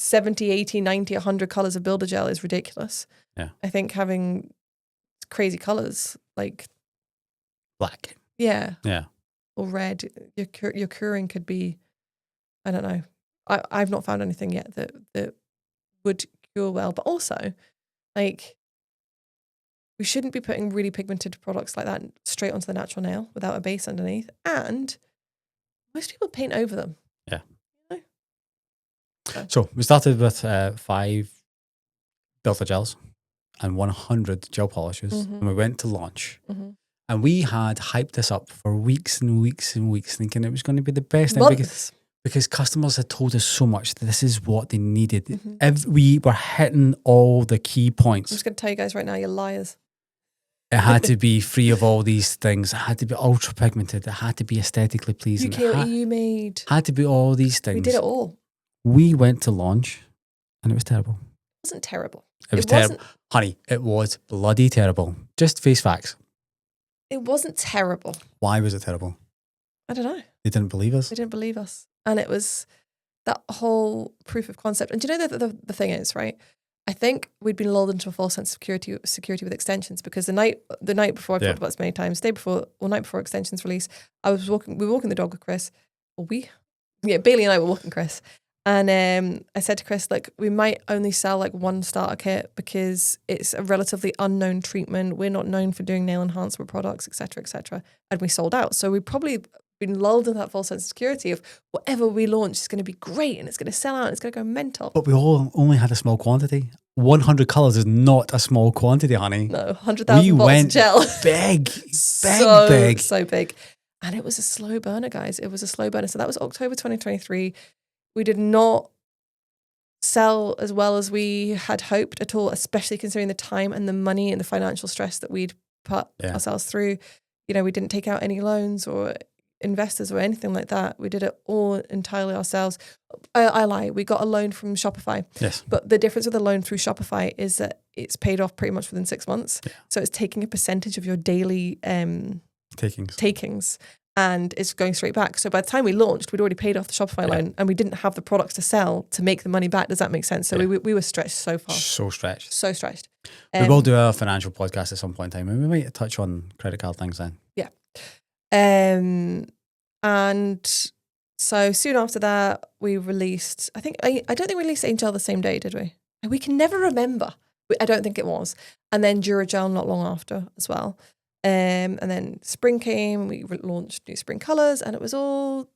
70, 80, 90, 100 colours of builder gel is ridiculous. Yeah. I think having crazy colours like black. Yeah. Yeah. Or red, your curing could be, I don't know. I've not found anything yet that would cure well. But also, like, we shouldn't be putting really pigmented products like that straight onto the natural nail without a base underneath. And most people paint over them. Yeah. You know? So we started with 5 builder gels and 100 gel polishes, and we went to launch. Mm-hmm. And we had hyped this up for weeks and weeks and weeks, thinking it was going to be the best thing because customers had told us so much that this is what they needed. Mm-hmm. We were hitting all the key points. I'm just going to tell you guys right now, you're liars. It had to be free of all these things. It had to be ultra pigmented. It had to be aesthetically pleasing. UK EU made. Had to be all these things. We did it all. We went to launch and it was terrible. It wasn't terrible. It was terrible. Honey, it was bloody terrible. Just face facts. It wasn't terrible. Why was it terrible? I don't know. They didn't believe us. They didn't believe us. And it was that whole proof of concept. And do you know the thing is, right? I think we'd been lulled into a false sense of security with extensions, because the night before, I've talked about this many times, night before extensions release, we were walking the dog with Chris. Bailey and I were walking Chris. And I said to Chris, like, we might only sell like 1 starter kit because it's a relatively unknown treatment. We're not known for doing nail enhancement products, et cetera, et cetera. And we sold out. So we probably been lulled into that false sense of security of whatever we launch is going to be great and it's going to sell out and it's going to go mental. But we all only had a small quantity. 100 colours is not a small quantity, honey. No, 100,000 bottles of gel. Big, big. So big. And it was a slow burner, guys. It was a slow burner. So that was October 2023. We did not sell as well as we had hoped at all, especially considering the time and the money and the financial stress that we'd put ourselves through. You know, we didn't take out any loans or investors or anything like that. We did it all entirely ourselves. I lie. We got a loan from Shopify. Yes. But the difference with the loan through Shopify is that it's paid off pretty much within 6 months. Yeah. So it's taking a percentage of your daily takings and it's going straight back. So by the time we launched, we'd already paid off the Shopify loan and we didn't have the products to sell to make the money back. Does that make sense? So we were stretched so far. So stretched. We will do a financial podcast at some point in time and we might touch on credit card things then. Yeah. And so soon after that, we released, I don't think we released Angel the same day, did we? We can never remember. I don't think it was. And then Duragel not long after as well. And then spring came, we launched new spring colours and it was all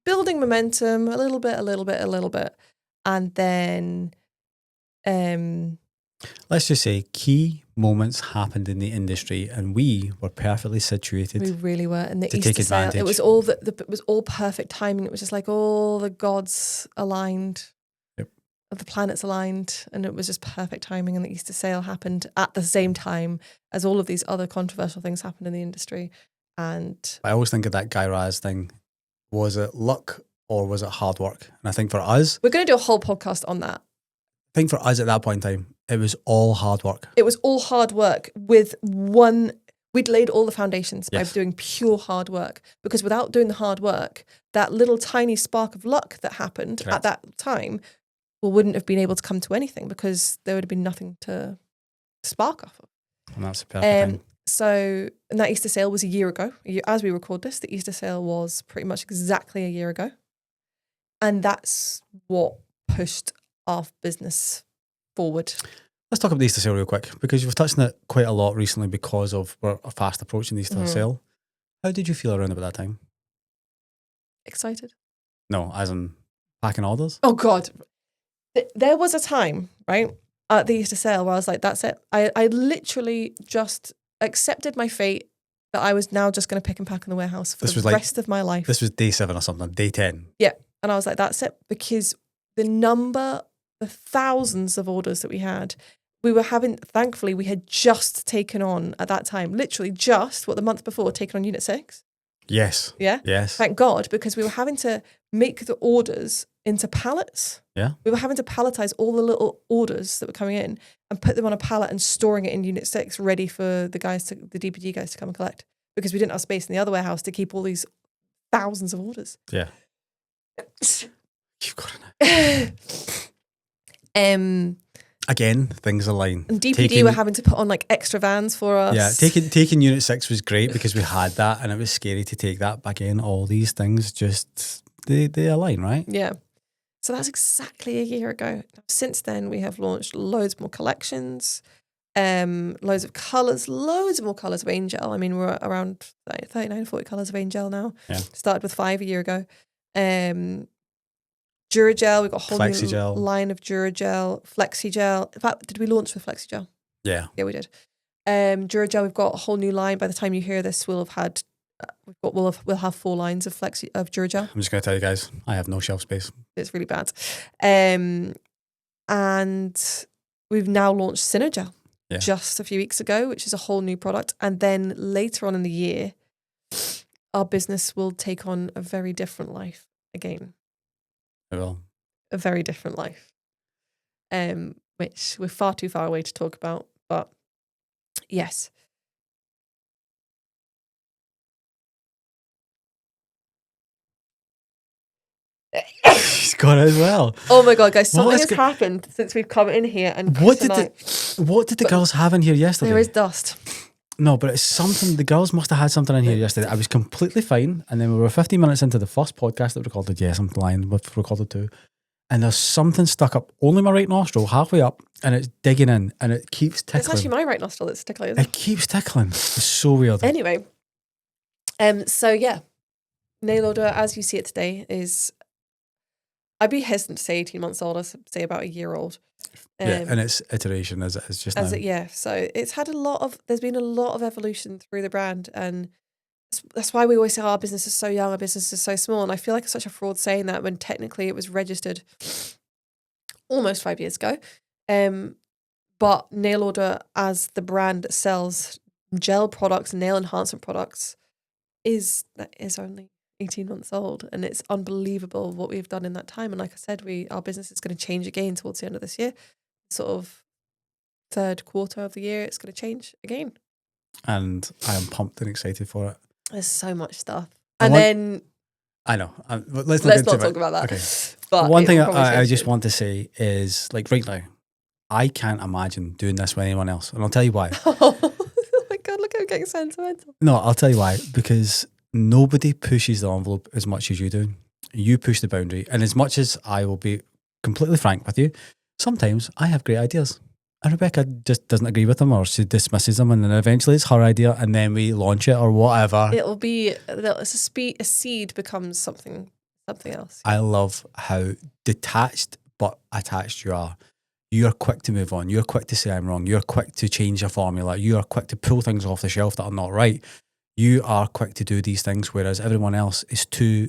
building momentum a little bit. And then... let's just say key moments happened in the industry and we were perfectly situated. We really were. And the to Easter take advantage. sale, it was all it was all perfect timing. It was just like all the gods aligned, the planets aligned, and it was just perfect timing. And the Easter sale happened at the same time as all of these other controversial things happened in the industry. And I always think of that Guy Raz thing. Was it luck or was it hard work? And I think for us, we're going to do a whole podcast on that. I think for us at that point in time, it was all hard work. It was all hard work we'd laid all the foundations by doing pure hard work, because without doing the hard work, that little tiny spark of luck that happened at that time wouldn't have been able to come to anything because there would have been nothing to spark off of. And that's a perfect thing. So, and that Easter sale was a year ago. As we record this, the Easter sale was pretty much exactly a year ago. And that's what pushed our business forward. Let's talk about the Easter sale real quick, because you've touched on it quite a lot recently because of we're fast approaching the Easter sale. How did you feel around about that time? Excited? No, as in packing orders? Oh, God. There was a time, right, at the Easter sale where I was like, that's it. I literally just accepted my fate that I was now just going to pick and pack in the warehouse for the rest of my life. This was day 7 or something, day 10. Yeah. And I was like, that's it. Because the thousands of orders that we had, thankfully, we had just taken on at that time, literally just, the month before, taken on Unit 6. Yes. Yeah? Yes. Thank God, because we were having to make the orders into pallets. Yeah. We were having to palletize all the little orders that were coming in and put them on a pallet and storing it in Unit 6, ready for the DPD guys to come and collect, because we didn't have space in the other warehouse to keep all these thousands of orders. Yeah. You've got it now. Again, things align. And DPD were having to put on like extra vans for us. Yeah, taking Unit 6 was great because we had that and it was scary to take that back in. All these things just, they align, right? Yeah. So that's exactly a year ago. Since then, we have launched loads more collections, loads of colours, loads more colours of Angel. I mean, we're around 39, 40 colours of Angel now. Yeah. Started with 5 a year ago. Duragel, we've got a whole new line of Duragel, Flexigel. In fact, did we launch with Flexigel? Yeah. Yeah, we did. Duragel, we've got a whole new line. By the time you hear this, we'll have 4 lines of Duragel. I'm just going to tell you guys, I have no shelf space. It's really bad. And we've now launched Synergel just a few weeks ago, which is a whole new product. And then later on in the year, our business will take on a very different life again. It will. A very different life, which we're far too far away to talk about. But yes. She's got it as well. Oh my God, guys, something has happened since we've come in here. And what did the girls have in here yesterday? There is dust. No, but it's something, the girls must have had something in here yesterday. I was completely fine. And then we were 15 minutes into the first podcast that we recorded. Yes, I'm lying. We've recorded 2. And there's something stuck up only my right nostril, halfway up, and it's digging in, and it keeps tickling. It's actually my right nostril that's tickling. It keeps tickling. It's so weird. Anyway, So yeah, nail order as you see it today is, I'd be hesitant to say 18 months old. I'd say about a year old. And its iteration as it is just now. So it's had there's been a lot of evolution through the brand, and that's why we always say our business is so young, our business is so small. And I feel like it's such a fraud saying that when technically it was registered almost 5 years ago. But Nail Order as the brand that sells gel products, nail enhancement products, is only 18 months old, and it's unbelievable what we've done in that time. And like I said, our business is going to change again towards the end of this year. Sort of third quarter of the year, it's going to change again. And I am pumped and excited for it. There's so much stuff. I know. Let's not talk about that. Okay. But one thing I just want to say is, like, right now, I can't imagine doing this with anyone else. And I'll tell you why. Oh my God, look how I'm getting sentimental. No, I'll tell you why. Because nobody pushes the envelope as much as you do. You push the boundary. And as much as I will be completely frank with you, sometimes I have great ideas. And Rebecca just doesn't agree with them, or she dismisses them, and then eventually it's her idea, and then we launch it or whatever. It'll be a seed becomes something else. I love how detached but attached you are. You're quick to move on. You're quick to say I'm wrong. You're quick to change your formula. You are quick to pull things off the shelf that are not right. You are quick to do these things, whereas everyone else is too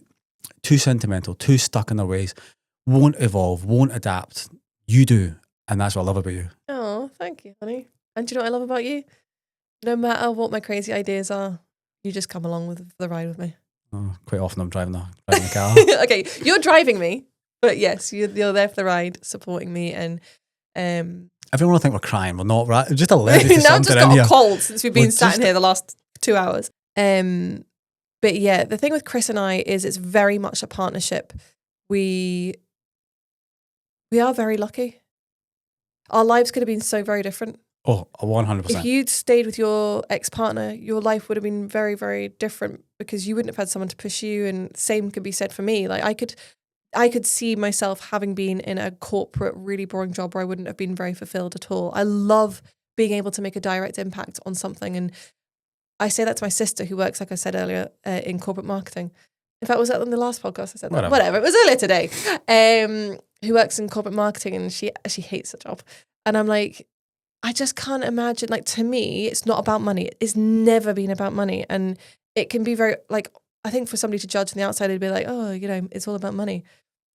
sentimental, too stuck in their ways, won't evolve, won't adapt. You do. And that's what I love about you. Oh, thank you, honey. And do you know what I love about you? No matter what my crazy ideas are, you just come along with the ride with me. Oh, quite often I'm driving the car. Okay, you're driving me, but yes, you're there for the ride, supporting me. And everyone will think we're crying. We're not, right? Just a little bit of now something just got in a here. cold since we've been sat in here the last 2 hours. But yeah, the thing with Chris and I is it's very much a partnership. We are very lucky. Our lives could have been so very different. Oh, 100%. If you'd stayed with your ex-partner, your life would have been very, very different, because you wouldn't have had someone to push you. And same could be said for me. Like I could see myself having been in a corporate, really boring job where I wouldn't have been very fulfilled at all. I love being able to make a direct impact on something. And I say that to my sister, who works, like I said earlier, in corporate marketing. In fact, was that on the last podcast I said that? Whatever. It was earlier today. Who works in corporate marketing, and she hates the job. And I'm like, I just can't imagine, like, to me, it's not about money. It's never been about money. And it can be very, like, I think for somebody to judge on the outside, it'd be like, oh, it's all about money.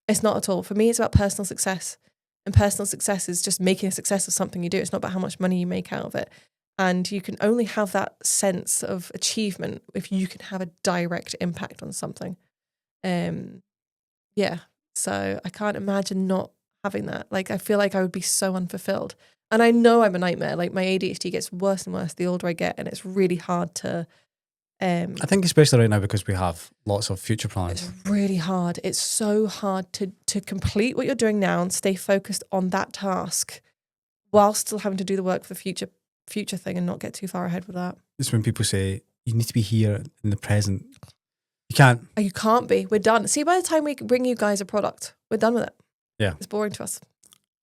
It's not at all. For me, it's about personal success. And personal success is just making a success of something you do. It's not about how much money you make out of it. And you can only have that sense of achievement if you can have a direct impact on something. Yeah. So I can't imagine not having that. Like, I feel like I would be so unfulfilled. And I know I'm a nightmare. Like, my ADHD gets worse and worse the older I get, and it's really hard to... I think especially right now, because we have lots of future plans. It's really hard. It's so hard to complete what you're doing now and stay focused on that task while still having to do the work for the future thing and not get too far ahead with that. It's when people say, you need to be here in the present. You can't. You can't be. We're done. See, by the time we bring you guys a product, we're done with it. Yeah. It's boring to us.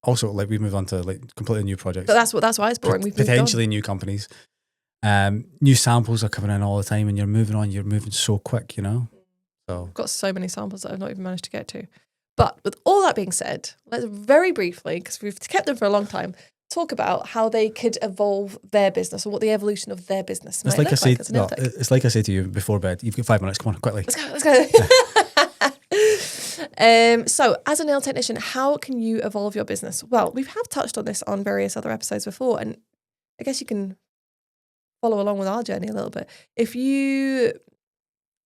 Also, like, we move on to like completely new projects. But that's why it's boring. We've potentially new companies. New samples are coming in all the time, and you're moving so quick, So I've got so many samples that I've not even managed to get to. But with all that being said, let's very briefly, because we've kept them for a long time, talk about how they could evolve their business, or what the evolution of their business might look like as an nail tech. It's like I say to you before bed, you've got 5 minutes, come on, quickly. Let's go. So as a nail technician, how can you evolve your business? Well, we have touched on this on various other episodes before, and I guess you can follow along with our journey a little bit. If you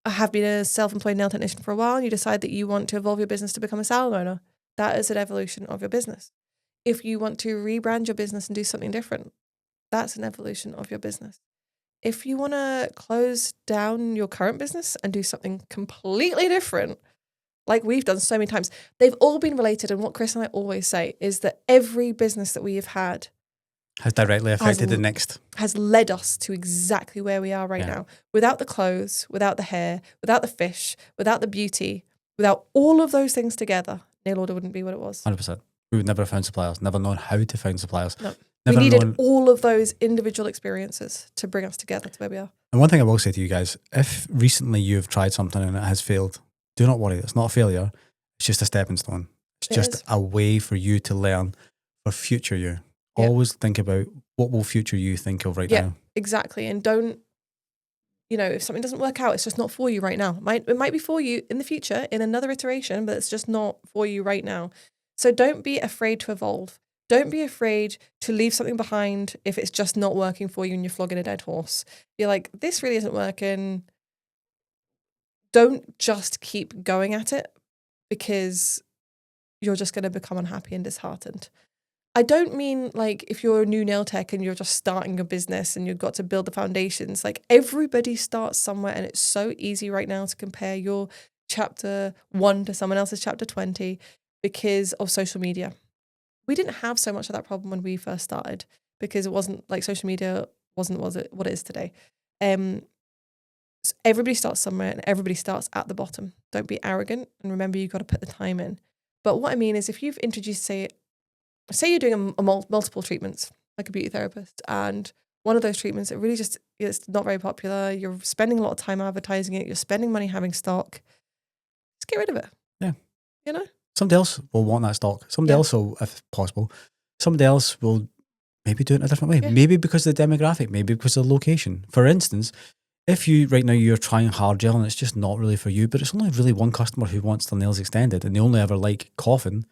have been a self-employed nail technician for a while and you decide that you want to evolve your business to become a salon owner, that is an evolution of your business. If you want to rebrand your business and do something different, that's an evolution of your business. If you want to close down your current business and do something completely different, like we've done so many times, they've all been related. And what Chris and I always say is that every business that we have had has directly affected the next. Has led us to exactly where we are right now. Without the clothes, without the hair, without the fish, without the beauty, without all of those things together, Nail Order wouldn't be what it was. 100%. We would never have found suppliers, never known how to find suppliers. No. Never we needed known. all of those individual experiences to bring us together to where we are. And one thing I will say to you guys, if recently you've tried something and it has failed, do not worry. It's not a failure. It's just a stepping stone. It's It just is. a way for you to learn for future you. Yeah. Always think about what will future you think of right Yeah. now. Exactly. And don't, if something doesn't work out, it's just not for you right now. It might be for you in the future, in another iteration, but it's just not for you right now. So don't be afraid to evolve. Don't be afraid to leave something behind if it's just not working for you and you're flogging a dead horse. You're like, this really isn't working. Don't just keep going at it because you're just going to become unhappy and disheartened. I don't mean like if you're a new nail tech and you're just starting your business and you've got to build the foundations. Like everybody starts somewhere, and it's so easy right now to compare your chapter 1 to someone else's chapter 20 because of social media. We didn't have so much of that problem when we first started because it wasn't like social media wasn't what it is today. So everybody starts somewhere and everybody starts at the bottom. Don't be arrogant, and remember you've got to put the time in. But what I mean is if you've introduced, say you're doing multiple treatments like a beauty therapist, and one of those treatments, it's not very popular. You're spending a lot of time advertising it. You're spending money having stock. Just get rid of it. Yeah. Somebody else will want that stock. Somebody else will, if possible, somebody else will maybe do it in a different way. Yeah. Maybe because of the demographic, maybe because of the location. For instance, if right now you're trying hard gel and it's just not really for you, but it's only really one customer who wants their nails extended and they only ever like coffin,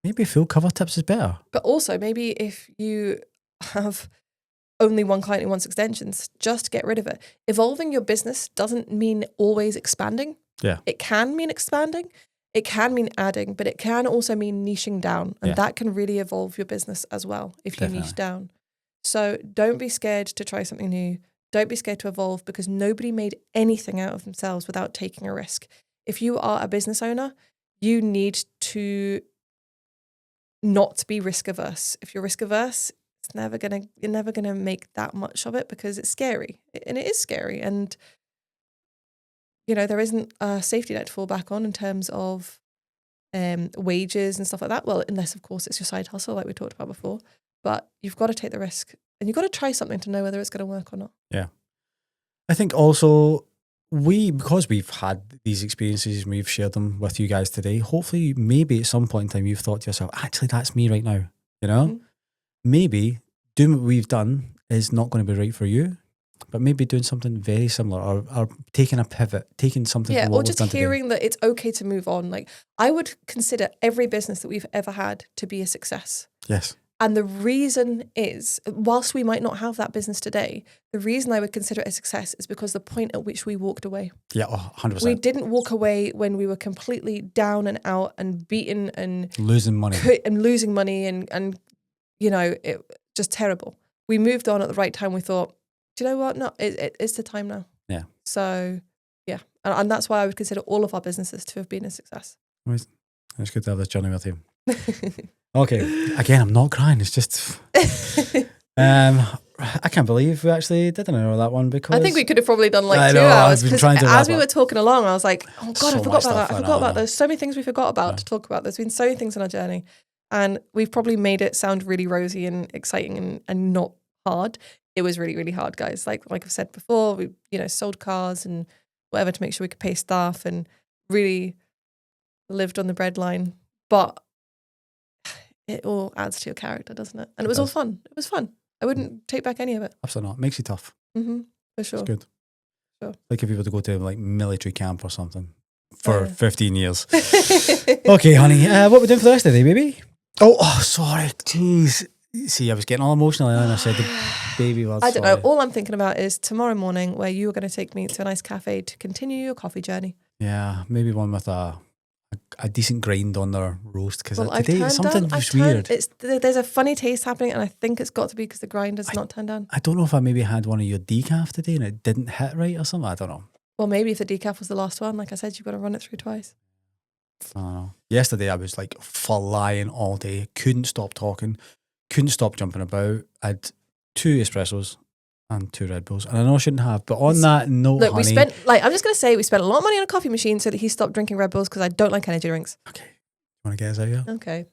maybe full cover tips is better. But also maybe if you have only one client who wants extensions, just get rid of it. Evolving your business doesn't mean always expanding. Yeah. It can mean expanding. It can mean adding, but it can also mean niching down. And that can really evolve your business as well if you niche down. So don't be scared to try something new. Don't be scared to evolve because nobody made anything out of themselves without taking a risk. If you are a business owner, you need to not be risk averse. If you're risk averse, you're never gonna make that much of it because it's scary. And it is scary. And there isn't a safety net to fall back on in terms of wages and stuff like that. Well, unless, of course, it's your side hustle like we talked about before. But you've got to take the risk and you've got to try something to know whether it's going to work or not. Yeah. I think also because we've had these experiences and we've shared them with you guys today, hopefully maybe at some point in time you've thought to yourself, actually, that's me right now. Mm-hmm. Maybe doing what we've done is not going to be right for you. But maybe doing something very similar or taking a pivot, taking something from what or just hearing that it's okay to move on. Like I would consider every business that we've ever had to be a success. Yes. And the reason is, whilst we might not have that business today, the reason I would consider it a success is because the point at which we walked away. Yeah, 100%. We didn't walk away when we were completely down and out and beaten and losing money and it just terrible. We moved on at the right time. We thought, do you know what? No, it's the time now. Yeah. So, yeah. And that's why I would consider all of our businesses to have been a success. It's good to have this journey with you. Okay. Again, I'm not crying. It's just... I can't believe we actually did that one because... I think we could have probably done 2 hours. Because as we were talking along, I was like, oh God, I forgot about that. I forgot about There's so many things we forgot about to talk about. There's been so many things on our journey. And we've probably made it sound really rosy and exciting and not hard. It was really, really hard, guys. Like I've said before, we, sold cars and whatever to make sure we could pay staff and really lived on the breadline. But it all adds to your character, doesn't it? And it was all fun. It was fun. I wouldn't take back any of it. Absolutely not. Makes you tough. Mm-hmm. For sure. It's good. Sure. Like if you were to go to military camp or something for 15 years. Okay, honey. What are we doing for the rest of the day, baby? Oh, sorry. Jeez. See, I was getting all emotional and I said the baby was. I don't know. All I'm thinking about is tomorrow morning where you are going to take me to a nice cafe to continue your coffee journey. Yeah, maybe one with a decent grind on their roast because today something's weird. There's a funny taste happening and I think it's got to be because the grind has not turned down. I don't know if I maybe had one of your decaf today and it didn't hit right or something. I don't know. Well, maybe if the decaf was the last one, like I said, you've got to run it through twice. I don't know. Yesterday I was flying all day, couldn't stop talking. Couldn't stop jumping about. I had 2 espressos and 2 Red Bulls. And I know I shouldn't have, but on that note, look, honey... I'm just going to say, we spent a lot of money on a coffee machine so that he stopped drinking Red Bulls because I don't like energy drinks. Okay. You want to get us out here? Okay.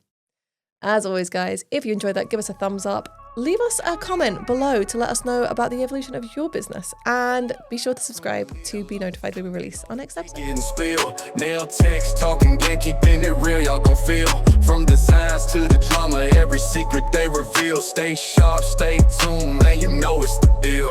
As always, guys, if you enjoyed that, give us a thumbs up. leave us a comment below to let us know about the evolution of your business, and be sure to subscribe to be notified when we release our next episode. Getting spilled, nail text, talking again, keeping it real, y'all gon' feel. From designs to the drama, every secret they reveal. Stay sharp, stay tuned, man, you know it's the deal.